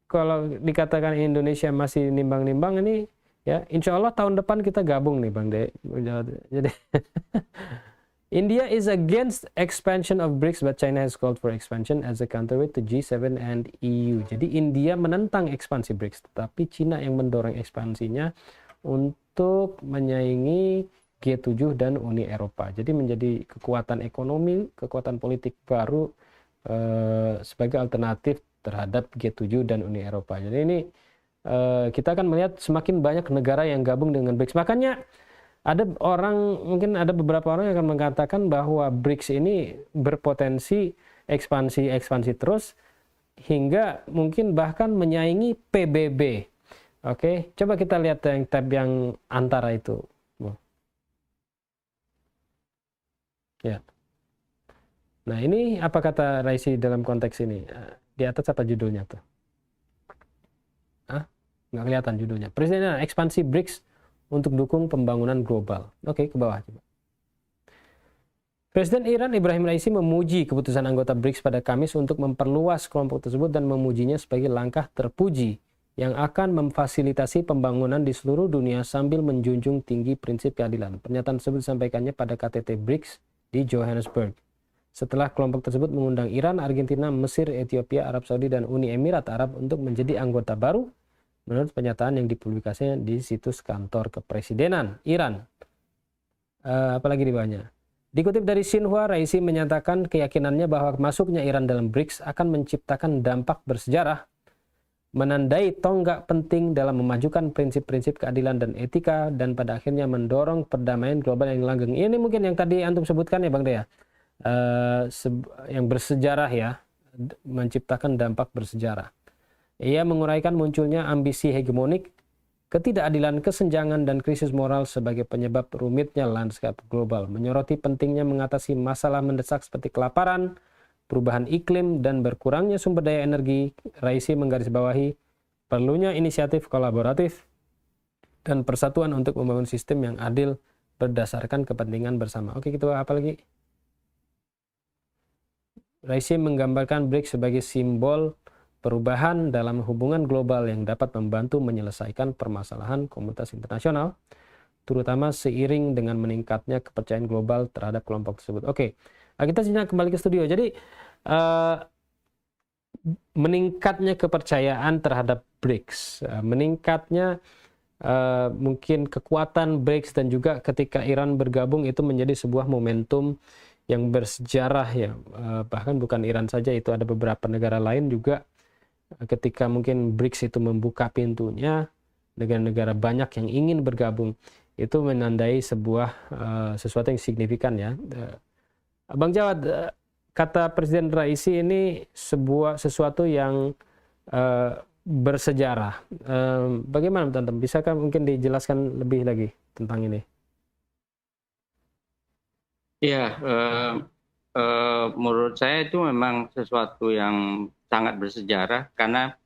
kalau dikatakan Indonesia masih nimbang-nimbang ini, ya, insya Allah tahun depan kita gabung nih, Bang De. Jadi India is against expansion of BRICS, but China has called for expansion as a counterweight to G7 and EU. Jadi India menentang ekspansi BRICS, tetapi China yang mendorong ekspansinya untuk menyaingi G7 dan Uni Eropa. Jadi menjadi kekuatan ekonomi, kekuatan politik baru sebagai alternatif terhadap G7 dan Uni Eropa. Jadi ini kita akan melihat semakin banyak negara yang gabung dengan BRICS. Makanya mungkin ada beberapa orang yang akan mengatakan bahwa BRICS ini berpotensi ekspansi terus hingga mungkin bahkan menyaingi PBB. Oke, coba kita lihat yang tab yang antara itu. Ya. Nah, ini apa kata Raisi dalam konteks ini? Di atas apa judulnya tuh? Nggak kelihatan judulnya. Presiden ekspansi BRICS untuk dukung pembangunan global. Oke, ke bawah coba. Presiden Iran Ibrahim Raisi memuji keputusan anggota BRICS pada Kamis untuk memperluas kelompok tersebut dan memujinya sebagai langkah terpuji yang akan memfasilitasi pembangunan di seluruh dunia sambil menjunjung tinggi prinsip keadilan. Pernyataan tersebut disampaikannya pada KTT BRICS di Johannesburg. Setelah kelompok tersebut mengundang Iran, Argentina, Mesir, Ethiopia, Arab Saudi, dan Uni Emirat Arab untuk menjadi anggota baru, menurut pernyataan yang dipublikasikan di situs kantor kepresidenan Iran. Apalagi di bawahnya. Dikutip dari Xinhua, Raisi menyatakan keyakinannya bahwa masuknya Iran dalam BRICS akan menciptakan dampak bersejarah, menandai tonggak penting dalam memajukan prinsip-prinsip keadilan dan etika, dan pada akhirnya mendorong perdamaian global yang langgeng. Ini mungkin yang tadi Antum sebutkan ya Bang Dea, yang bersejarah ya, menciptakan dampak bersejarah. Ia menguraikan munculnya ambisi hegemonik, ketidakadilan, kesenjangan, dan krisis moral sebagai penyebab rumitnya lanskap global. Menyoroti pentingnya mengatasi masalah mendesak seperti kelaparan, perubahan iklim, dan berkurangnya sumber daya energi, Raisi menggarisbawahi perlunya inisiatif kolaboratif dan persatuan untuk membangun sistem yang adil berdasarkan kepentingan bersama. Oke, gitu apa lagi? Raisi menggambarkan BRICS sebagai simbol perubahan dalam hubungan global yang dapat membantu menyelesaikan permasalahan komunitas internasional, terutama seiring dengan meningkatnya kepercayaan global terhadap kelompok tersebut. Oke, kita sejenak kembali ke studio. Jadi, meningkatnya kepercayaan terhadap BRICS, meningkatnya mungkin kekuatan BRICS, dan juga ketika Iran bergabung itu menjadi sebuah momentum yang bersejarah ya. Bahkan bukan Iran saja, itu ada beberapa negara lain juga ketika mungkin BRICS itu membuka pintunya, negara-negara banyak yang ingin bergabung, itu menandai sesuatu yang signifikan ya. Bang Jawad, kata Presiden Raisi ini sesuatu yang bersejarah. Bagaimana teman-teman? Bisakah mungkin dijelaskan lebih lagi tentang ini? Ya, menurut saya itu memang sesuatu yang sangat bersejarah karena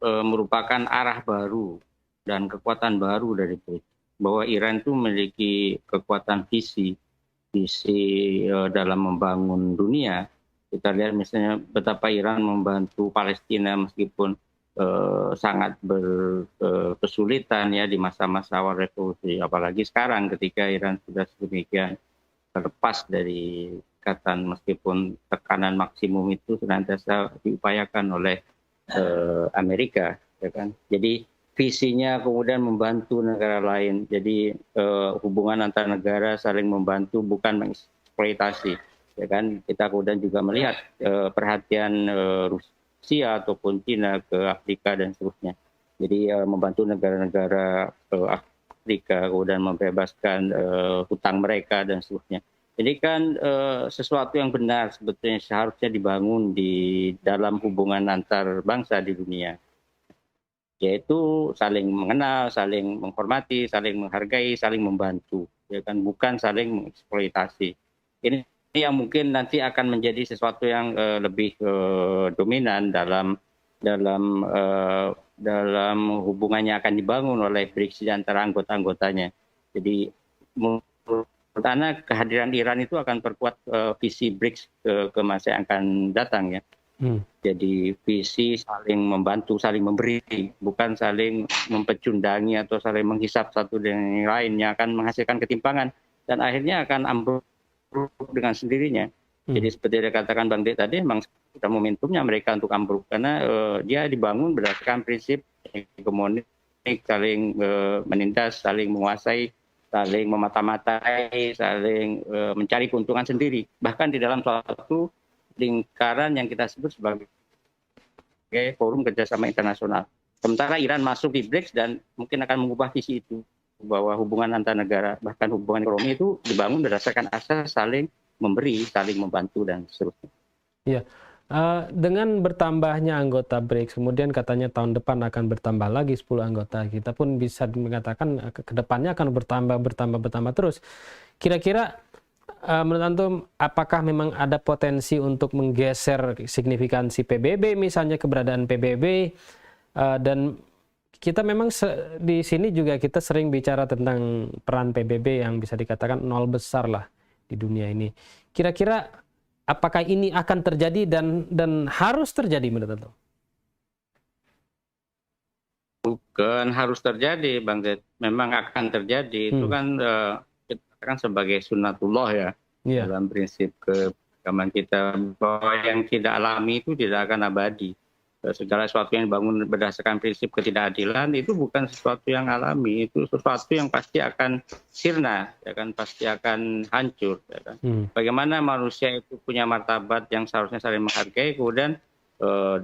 merupakan arah baru dan kekuatan baru dari BRICS. Bahwa Iran itu memiliki kekuatan visi dalam membangun dunia. Kita lihat misalnya betapa Iran membantu Palestina meskipun sangat berkesulitan ya di masa-masa awal revolusi. Apalagi sekarang ketika Iran sudah sedemikian terlepas dari ikatan, meskipun tekanan maksimum itu senantiasa diupayakan oleh Amerika, ya kan. Jadi visinya kemudian membantu negara lain. Jadi hubungan antar negara saling membantu, bukan mengeksploitasi, ya kan. Kita kemudian juga melihat perhatian Rusia ataupun Cina ke Afrika dan seterusnya. Jadi membantu negara-negara Afrika, kemudian membebaskan hutang mereka dan seterusnya. Jadi kan sesuatu yang benar sebetulnya seharusnya dibangun di dalam hubungan antar bangsa di dunia, yaitu saling mengenal, saling menghormati, saling menghargai, saling membantu, ya kan, bukan saling mengeksploitasi. Ini yang mungkin nanti akan menjadi sesuatu yang lebih dominan dalam hubungannya akan dibangun oleh BRICS di antara anggota-anggotanya. Jadi karena kehadiran Iran itu akan perkuat visi BRICS ke masa yang akan datang ya. Jadi visi saling membantu, saling memberi, bukan saling mempecundangi atau saling menghisap satu dengan yang lainnya, akan menghasilkan ketimpangan dan akhirnya akan ambruk dengan sendirinya. Jadi seperti dikatakan Bang Dek tadi, memang sudah momentumnya mereka untuk ambruk karena dia dibangun berdasarkan prinsip hegemonik, saling menindas, saling menguasai, saling memata-matai, saling mencari keuntungan sendiri, bahkan di dalam suatu lingkaran yang kita sebut sebagai forum kerjasama internasional. Sementara Iran masuk di BRICS dan mungkin akan mengubah visi itu, bahwa hubungan antar negara, bahkan hubungan ekonomi itu dibangun berdasarkan asas saling memberi, saling membantu dan seterusnya. Iya. Dengan bertambahnya anggota BRICS, kemudian katanya tahun depan akan bertambah lagi 10 anggota, kita pun bisa mengatakan ke depannya akan bertambah terus. Kira-kira menurut Antum, apakah memang ada potensi untuk menggeser signifikansi PBB, misalnya keberadaan PBB, dan kita memang di sini juga kita sering bicara tentang peran PBB yang bisa dikatakan nol besar lah di dunia ini. Kira-kira apakah ini akan terjadi dan harus terjadi menurut Antum? Bukan harus terjadi, Bang Zed. Memang akan terjadi. Itu kan kita katakan sebagai sunnatullah ya. Dalam prinsip keagamaan kita, bahwa yang tidak alami itu tidak akan abadi. Segala sesuatu yang dibangun berdasarkan prinsip ketidakadilan itu bukan sesuatu yang alami, itu sesuatu yang pasti akan sirna, ya kan, pasti akan hancur, ya kan. Bagaimana manusia itu punya martabat yang seharusnya saling menghargai, kemudian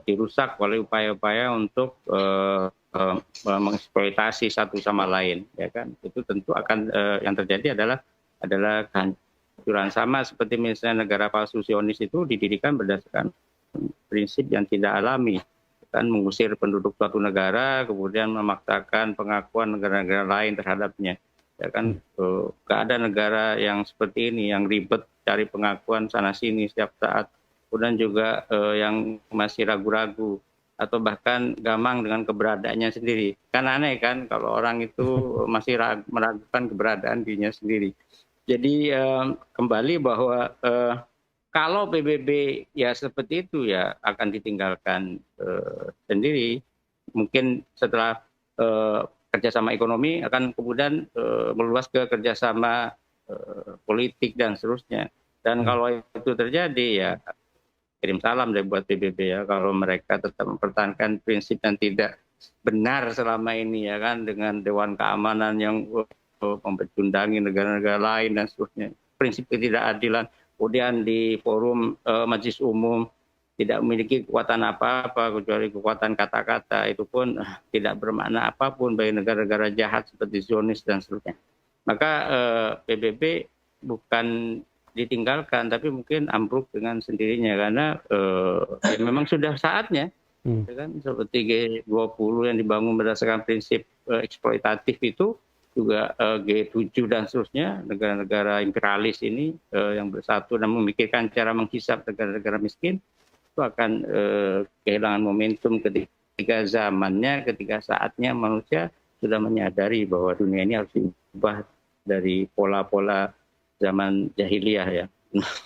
dirusak oleh upaya-upaya untuk mengeksploitasi satu sama lain, ya kan. Itu tentu akan yang terjadi adalah kehancuran, sama seperti misalnya negara palsu Zionis itu didirikan berdasarkan prinsip yang tidak alami, kan, mengusir penduduk suatu negara, kemudian memaksakan pengakuan negara-negara lain terhadapnya, ya kan. Gak ada negara yang seperti ini, yang ribet cari pengakuan sana sini setiap saat, kemudian juga yang masih ragu-ragu atau bahkan gamang dengan keberadaannya sendiri. Kan aneh kan kalau orang itu masih meragukan keberadaan dirinya sendiri. Jadi kembali bahwa kalau PBB ya seperti itu ya akan ditinggalkan sendiri. Mungkin setelah kerjasama ekonomi akan kemudian meluas ke kerjasama politik dan seterusnya. Dan kalau itu terjadi ya kirim salam deh buat PBB ya, kalau mereka tetap mempertahankan prinsip yang tidak benar selama ini ya kan, dengan Dewan Keamanan yang mempercundangi negara-negara lain dan seterusnya, prinsip ketidakadilan, kemudian di forum Majelis Umum tidak memiliki kekuatan apa-apa kecuali kekuatan kata-kata, itu pun tidak bermakna apapun bagi negara-negara jahat seperti Zionis dan seterusnya. Maka PBB bukan ditinggalkan, tapi mungkin ambruk dengan sendirinya, karena ya memang sudah saatnya, ya kan, seperti G20 yang dibangun berdasarkan prinsip eksploitatif itu, juga G7 dan seterusnya, negara-negara imperialis ini yang bersatu dan memikirkan cara menghisap negara-negara miskin, itu akan kehilangan momentum ketika zamannya, ketika saatnya manusia sudah menyadari bahwa dunia ini harus diubah dari pola-pola zaman jahiliyah ya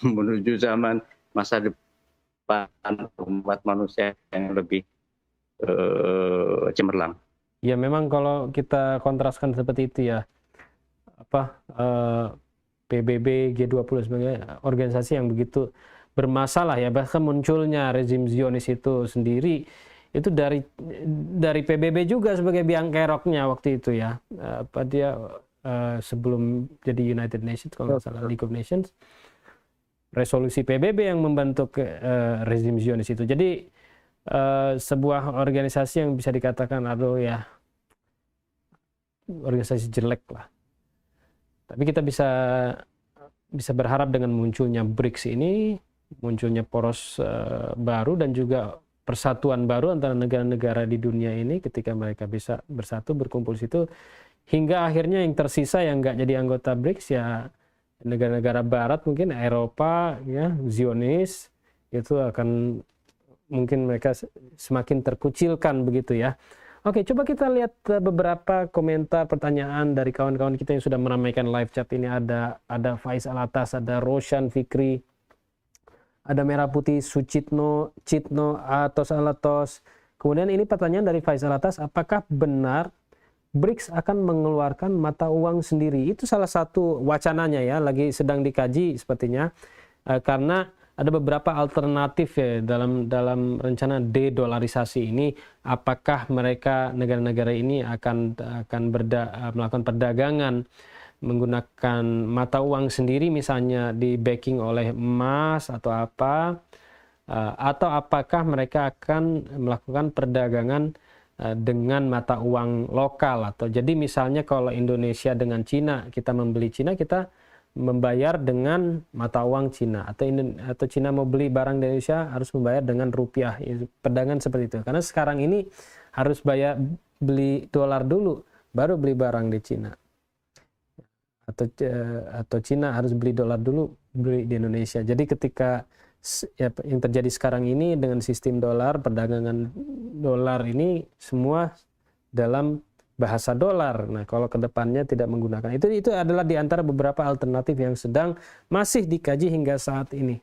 menuju zaman masa depan umat manusia yang lebih cemerlang. Ya memang kalau kita kontraskan seperti itu ya, PBB, G20 sebagai organisasi yang begitu bermasalah ya, bahkan munculnya rezim Zionis itu sendiri itu dari PBB juga sebagai biang keroknya waktu itu ya. Dia sebelum jadi United Nations, kalau nggak salah League of Nations, resolusi PBB yang membentuk rezim Zionis itu. Jadi sebuah organisasi yang bisa dikatakan ya organisasi jelek lah. Tapi kita bisa berharap dengan munculnya BRICS ini, munculnya poros baru dan juga persatuan baru antara negara-negara di dunia ini, ketika mereka bisa bersatu berkumpul situ, hingga akhirnya yang tersisa yang nggak jadi anggota BRICS ya negara-negara Barat, mungkin Eropa ya, Zionis, itu akan mungkin mereka semakin terkucilkan begitu ya. Oke, coba kita lihat beberapa komentar pertanyaan dari kawan-kawan kita yang sudah meramaikan live chat ini. Ada Faiz Alatas, ada Roshan Fikri, ada Merah Putih Sucitno, Citno, Atos Alatos. Kemudian ini pertanyaan dari Faiz Alatas, apakah benar BRICS akan mengeluarkan mata uang sendiri? Itu salah satu wacananya ya, lagi sedang dikaji sepertinya, karena ada beberapa alternatif ya dalam rencana de-dolarisasi ini. Apakah mereka negara-negara ini akan melakukan perdagangan menggunakan mata uang sendiri, misalnya di backing oleh emas atau apa, atau apakah mereka akan melakukan perdagangan dengan mata uang lokal? Atau jadi misalnya kalau Indonesia dengan Cina, kita membeli Cina, kita membayar dengan mata uang Cina, atau Cina mau beli barang dari Indonesia harus membayar dengan rupiah. Perdagangan seperti itu, karena sekarang ini harus beli dolar dulu baru beli barang di Cina, atau Cina harus beli dolar dulu beli di Indonesia. Jadi ketika yang terjadi sekarang ini dengan sistem dolar, perdagangan dolar ini semua dalam bahasa dolar. Nah, kalau kedepannya tidak menggunakan itu adalah di antara beberapa alternatif yang sedang masih dikaji hingga saat ini.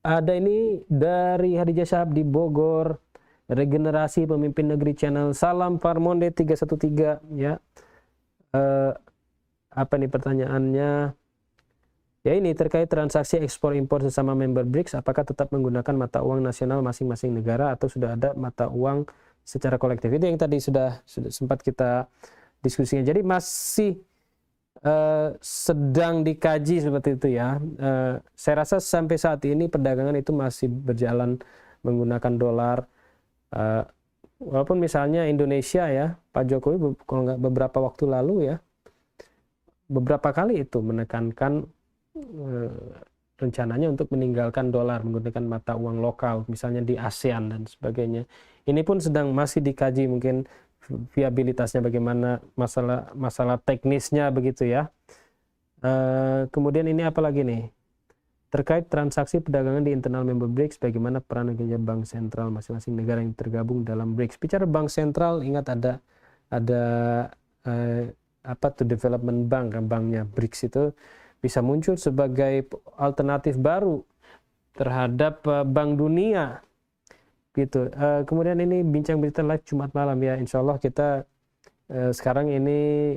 Ada ini dari Hadijah Syahab di Bogor, Regenerasi Pemimpin Negeri Channel, Salam Farmonde 313 ya. Apa nih pertanyaannya? Ya ini terkait transaksi ekspor impor sesama member BRICS, apakah tetap menggunakan mata uang nasional masing-masing negara atau sudah ada mata uang secara kolektif? Itu yang tadi sudah sempat kita diskusikan. Jadi masih sedang dikaji seperti itu ya. Saya rasa sampai saat ini perdagangan itu masih berjalan menggunakan dolar. Walaupun misalnya Indonesia ya, Pak Jokowi kalau nggak beberapa waktu lalu ya, beberapa kali itu menekankan rencananya untuk meninggalkan dolar, menggunakan mata uang lokal, misalnya di ASEAN dan sebagainya. Ini pun sedang masih dikaji, mungkin viabilitasnya bagaimana, masalah teknisnya begitu ya. Kemudian ini apa lagi nih? Terkait transaksi perdagangan di internal member BRICS, bagaimana peran kerja bank sentral masing-masing negara yang tergabung dalam BRICS? Bicara bank sentral, ingat ada development bank, banknya BRICS itu bisa muncul sebagai alternatif baru terhadap Bank Dunia gitu. Kemudian ini bincang berita live Jumat malam ya, insya Allah kita sekarang ini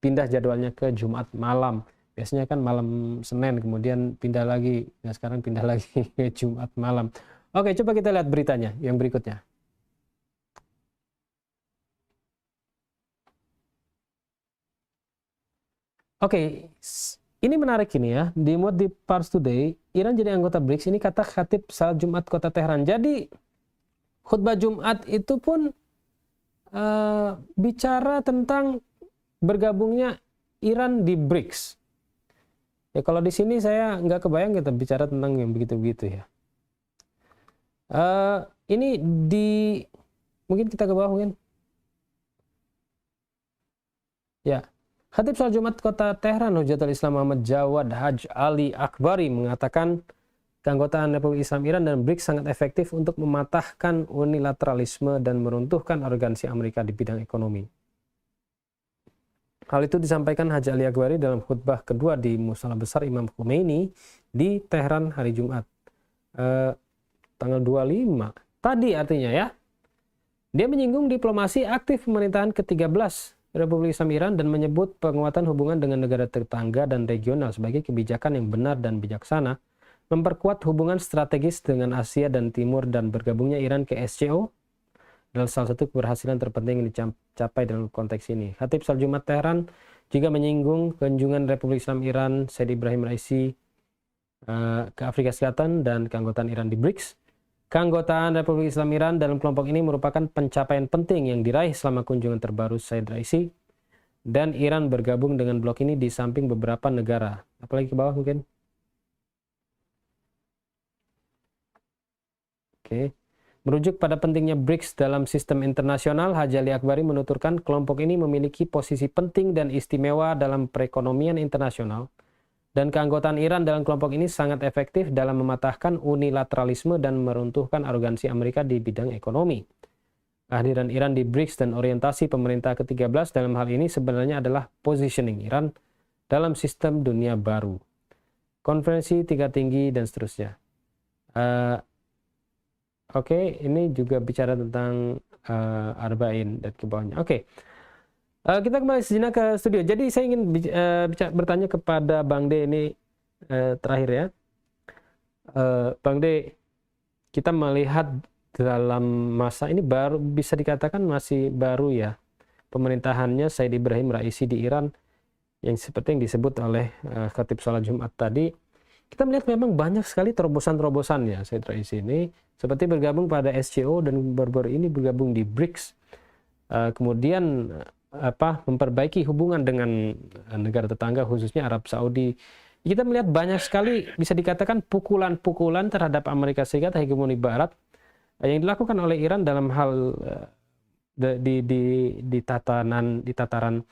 pindah jadwalnya ke Jumat malam. Biasanya kan malam Senin, kemudian pindah lagi. Nah sekarang pindah lagi ke Jumat malam. Oke, coba kita lihat beritanya yang berikutnya. Oke, ini menarik ini ya. Dimuat di Pars Today, Iran jadi anggota BRICS, ini kata Khatib Salat Jumat Kota Teheran. Jadi khutbah Jumat itu pun bicara tentang bergabungnya Iran di BRICS. Ya kalau di sini saya nggak kebayang kita bicara tentang yang begitu-begitu ya. Ini mungkin kita ke bawah mungkin. Ya. Khatib Salat Jumat Kota Teheran Hujjatul Islam Muhammad Jawad Haj Ali Akbari mengatakan keanggotaan Republik Islam Iran dan BRICS sangat efektif untuk mematahkan unilateralisme dan meruntuhkan arogansi Amerika di bidang ekonomi. Hal itu disampaikan Haji Ali Akbari dalam khutbah kedua di Musala Besar Imam Khomeini di Teheran hari Jumat. Tanggal 25. Tadi artinya ya. Dia menyinggung diplomasi aktif pemerintahan ke-13 Republik Islam Iran dan menyebut penguatan hubungan dengan negara tetangga dan regional sebagai kebijakan yang benar dan bijaksana, memperkuat hubungan strategis dengan Asia dan Timur dan bergabungnya Iran ke SCO adalah salah satu keberhasilan terpenting yang dicapai dalam konteks ini. Khatib Salat Jumat Teheran juga menyinggung kunjungan Republik Islam Iran Said Ibrahim Raisi ke Afrika Selatan dan keanggotaan Iran di BRICS. Keanggotaan Republik Islam Iran dalam kelompok ini merupakan pencapaian penting yang diraih selama kunjungan terbaru Said Raisi, dan Iran bergabung dengan blok ini di samping beberapa negara. Apalagi ke bawah mungkin. Oke. Merujuk pada pentingnya BRICS dalam sistem internasional, Haji Ali Akbari menuturkan kelompok ini memiliki posisi penting dan istimewa dalam perekonomian internasional. Dan keanggotaan Iran dalam kelompok ini sangat efektif dalam mematahkan unilateralisme dan meruntuhkan arogansi Amerika di bidang ekonomi. Kehadiran Iran di BRICS dan orientasi pemerintah ke-13 dalam hal ini sebenarnya adalah positioning Iran dalam sistem dunia baru. Konferensi tingkat tinggi dan seterusnya. Oke, ini juga bicara tentang Arba'in dan ke bawahnya. Oke. Kita kembali sejenak ke studio. Jadi saya ingin bertanya kepada Bang D ini terakhir ya. Bang D, kita melihat dalam masa ini baru bisa dikatakan masih baru ya pemerintahannya Said Ibrahim Raisi di Iran yang seperti yang disebut oleh Khatib Salat Jumat tadi. Kita melihat memang banyak sekali terobosan-terobosan ya Said Raisi ini seperti bergabung pada SCO dan baru-baru ini bergabung di BRICS. Kemudian memperbaiki hubungan dengan negara tetangga khususnya Arab Saudi. Kita melihat banyak sekali bisa dikatakan pukulan-pukulan terhadap Amerika Serikat hegemoni Barat yang dilakukan oleh Iran dalam hal di tataran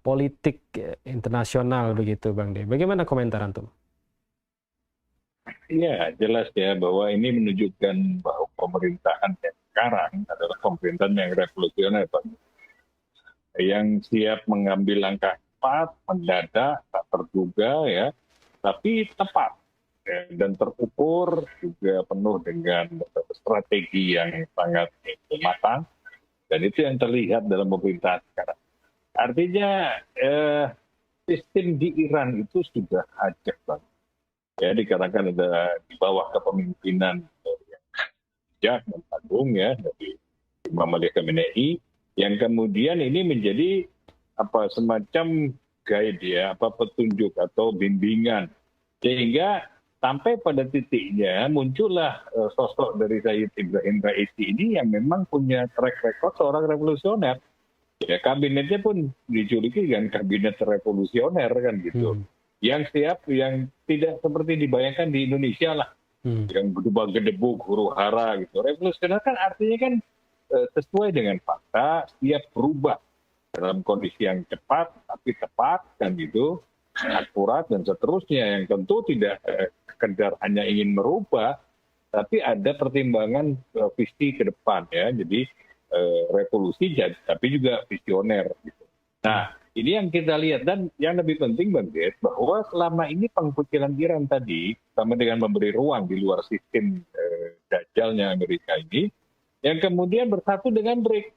politik internasional begitu Bang De. Bagaimana komentar antum? Ya, jelas ya bahwa ini menunjukkan bahwa pemerintahan yang sekarang adalah pemerintahan yang revolusioner, Pak. Yang siap mengambil langkah cepat, mendadak, tak terduga ya, tapi tepat ya, dan terukur, juga penuh dengan strategi yang sangat matang, dan itu yang terlihat dalam pemerintahan sekarang. Artinya sistem di Iran itu sudah ajak banget. Ya, dikatakan ada di bawah kepemimpinan yang bijak dan agung ya dari Imam Ali Khamenei, yang kemudian ini menjadi semacam guide ya, petunjuk atau bimbingan, sehingga sampai pada titiknya muncullah sosok dari Said Ibrahim Raisi ini yang memang punya track record seorang revolusioner. Ya, kabinetnya pun dijuluki dengan kabinet revolusioner kan gitu. Yang siap, yang tidak seperti dibayangkan di Indonesia lah, yang gedebuk, huru hara gitu. Revolusioner kan artinya kan sesuai dengan fakta, siap berubah dalam kondisi yang cepat tapi tepat kan gitu, akurat dan seterusnya, yang tentu tidak sekedar hanya ingin merubah, tapi ada pertimbangan visi ke depan ya. Jadi revolusi tapi juga visioner gitu. Nah, Ini yang kita lihat, dan yang lebih penting Bang Des, bahwa selama ini pengkucilan Iran tadi, sama dengan memberi ruang di luar sistem dajalnya Amerika ini, yang kemudian bersatu dengan BRICS.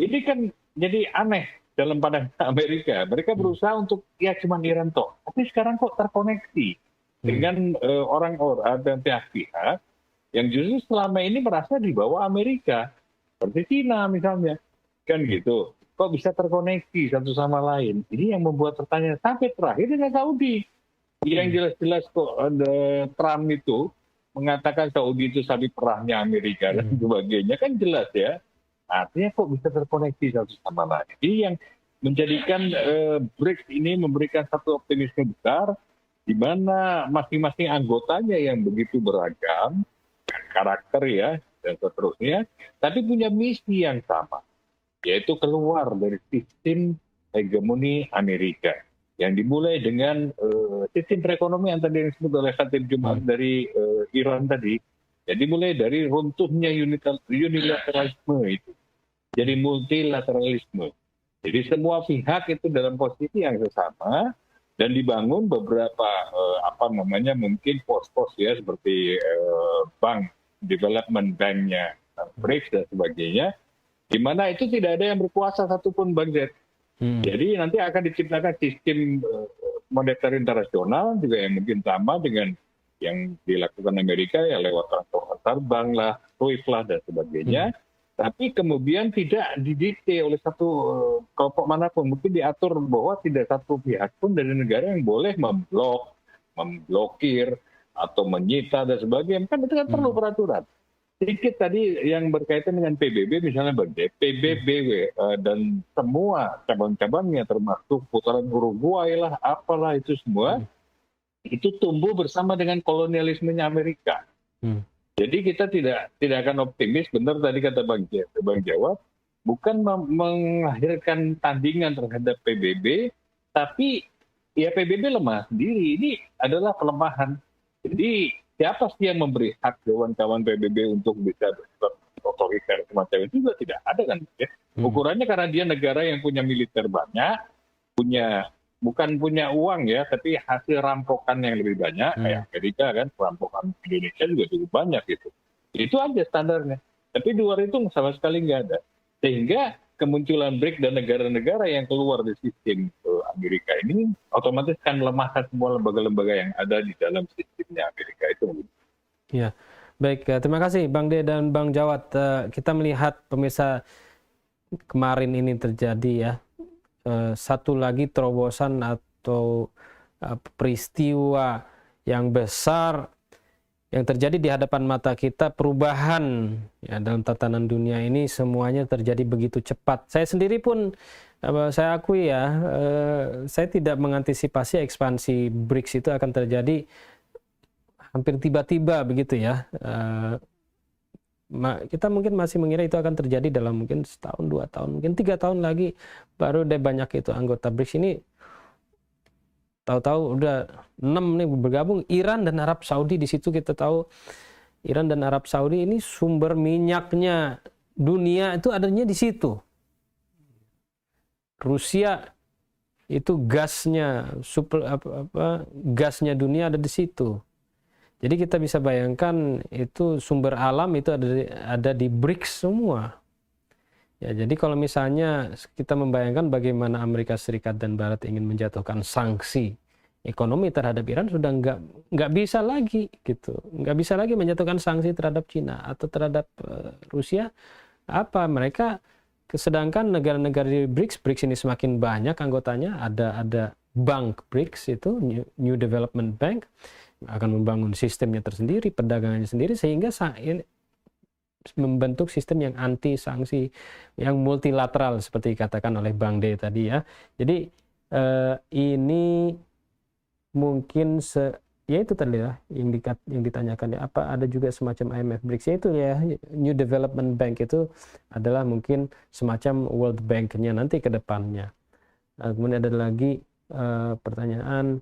Ini kan jadi aneh dalam pandangan Amerika. Mereka berusaha untuk ya cuma Iran toh, tapi sekarang kok terkoneksi dengan orang-orang dan pihak-pihak yang justru selama ini merasa di bawah Amerika, seperti Cina misalnya, kan gitu. Kok bisa terkoneksi satu sama lain? Ini yang membuat pertanyaan sampai terakhir dengan Saudi. Yang jelas-jelas kok Trump itu mengatakan Saudi itu sapi perahnya Amerika dan sebagainya, kan jelas ya. Artinya kok bisa terkoneksi satu sama lain. Ini yang menjadikan BRICS ini memberikan satu optimisme besar, di mana masing-masing anggotanya yang begitu beragam, karakter ya, dan seterusnya, tapi punya misi yang sama, yaitu keluar dari sistem hegemoni Amerika yang dimulai dengan sistem perekonomian tadi yang disebut oleh Khatib Jumat dari Iran tadi. Jadi mulai dari runtuhnya unilateralisme itu, jadi multilateralisme. Jadi semua pihak itu dalam posisi yang sama dan dibangun beberapa mungkin pos-pos ya seperti bank development banknya BRICS dan sebagainya, di mana itu tidak ada yang berkuasa satupun Bang Z. Jadi nanti akan diciptakan sistem moneter internasional juga yang mungkin sama dengan yang dilakukan Amerika ya lewat transfer bank lah, SWIFT lah dan sebagainya. Tapi kemudian tidak didikte oleh satu kelompok manapun. Mungkin diatur bahwa tidak satu pihak pun dari negara yang boleh memblokir atau menyita dan sebagainya. Kan itu kan perlu peraturan. Sedikit tadi yang berkaitan dengan PBB misalnya PBB dan semua cabang-cabangnya termasuk putaran Uruguay lah, apalah itu semua, itu tumbuh bersama dengan kolonialismenya Amerika. Jadi kita tidak akan optimis, benar tadi kata Bang Jawab, bukan melahirkan tandingan terhadap PBB, tapi ya PBB lemah sendiri, ini adalah pelemahan. Jadi siapa sih yang memberi hak kawan-kawan PBB untuk bisa bersifat otoriter semacam itu juga tidak ada kan. Ya? Ukurannya karena dia negara yang punya militer banyak, bukan punya uang ya, tapi hasil rampokan yang lebih banyak, kayak Amerika kan, rampokan Indonesia juga cukup banyak gitu. Itu aja standarnya. Tapi di luar itu sama sekali nggak ada. Sehingga kemunculan BRICS dan negara-negara yang keluar dari sistem Amerika ini otomatis kan melemahkan semua lembaga-lembaga yang ada di dalam sistemnya Amerika itu. Ya, baik. Terima kasih Bang De dan Bang Jawad. Kita melihat pemirsa kemarin ini terjadi ya. Satu lagi terobosan atau peristiwa yang besar yang terjadi di hadapan mata kita, perubahan ya dalam tatanan dunia ini semuanya terjadi begitu cepat. Saya sendiri pun saya akui ya, saya tidak mengantisipasi ekspansi BRICS itu akan terjadi hampir tiba-tiba begitu ya. Kita mungkin masih mengira itu akan terjadi dalam mungkin setahun, 2 tahun, mungkin 3 tahun lagi baru deh banyak itu anggota BRICS ini. Tahu-tahu udah 6 nih bergabung. Iran dan Arab Saudi, di situ kita tahu Iran dan Arab Saudi ini sumber minyaknya dunia itu adanya di situ. Rusia itu gasnya gasnya dunia ada di situ. Jadi kita bisa bayangkan itu sumber alam itu ada di BRICS semua. Ya, jadi kalau misalnya kita membayangkan bagaimana Amerika Serikat dan Barat ingin menjatuhkan sanksi ekonomi terhadap Iran, sudah nggak bisa lagi gitu, nggak bisa lagi menjatuhkan sanksi terhadap Cina atau terhadap Rusia. Apa mereka? Sedangkan negara-negara di BRICS ini semakin banyak anggotanya, ada bank BRICS itu New Development Bank akan membangun sistemnya tersendiri, perdagangannya sendiri, sehingga membentuk sistem yang anti sanksi, yang multilateral seperti dikatakan oleh Bang De tadi ya. Jadi ini mungkin ya itu tadi lah yang ditanyakan ya, apa ada juga semacam IMF BRICS, yaitu ya New Development Bank itu adalah mungkin semacam World Bank-nya nanti ke depannya. Kemudian ada lagi pertanyaan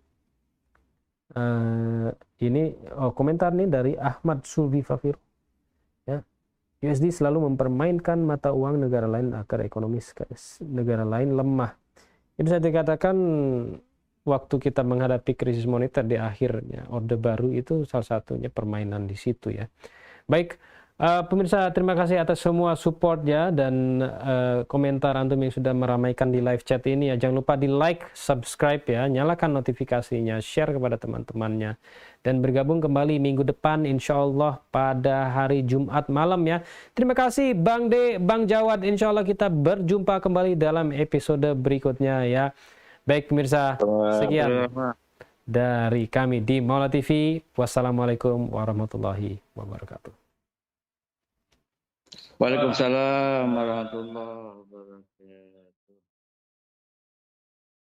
komentar nih dari Ahmad Sulbi Fafir ya. USD selalu mempermainkan mata uang negara lain agar ekonomi negara lain lemah. Bisa dikatakan waktu kita menghadapi krisis moneter di akhirnya Orde Baru itu salah satunya permainan di situ ya. Baik, pemirsa, terima kasih atas semua supportnya dan komentar antum yang sudah meramaikan di live chat ini ya. Jangan lupa di like, subscribe ya, nyalakan notifikasinya, share kepada teman-temannya. Dan bergabung kembali minggu depan insya Allah pada hari Jumat malam ya. Terima kasih Bang D, Bang Jawad. Insya Allah kita berjumpa kembali dalam episode berikutnya ya. Baik pemirsa, sekian dari kami di Maula TV. Wassalamualaikum warahmatullahi wabarakatuh. Waalaikumsalam warahmatullahi wabarakatuh.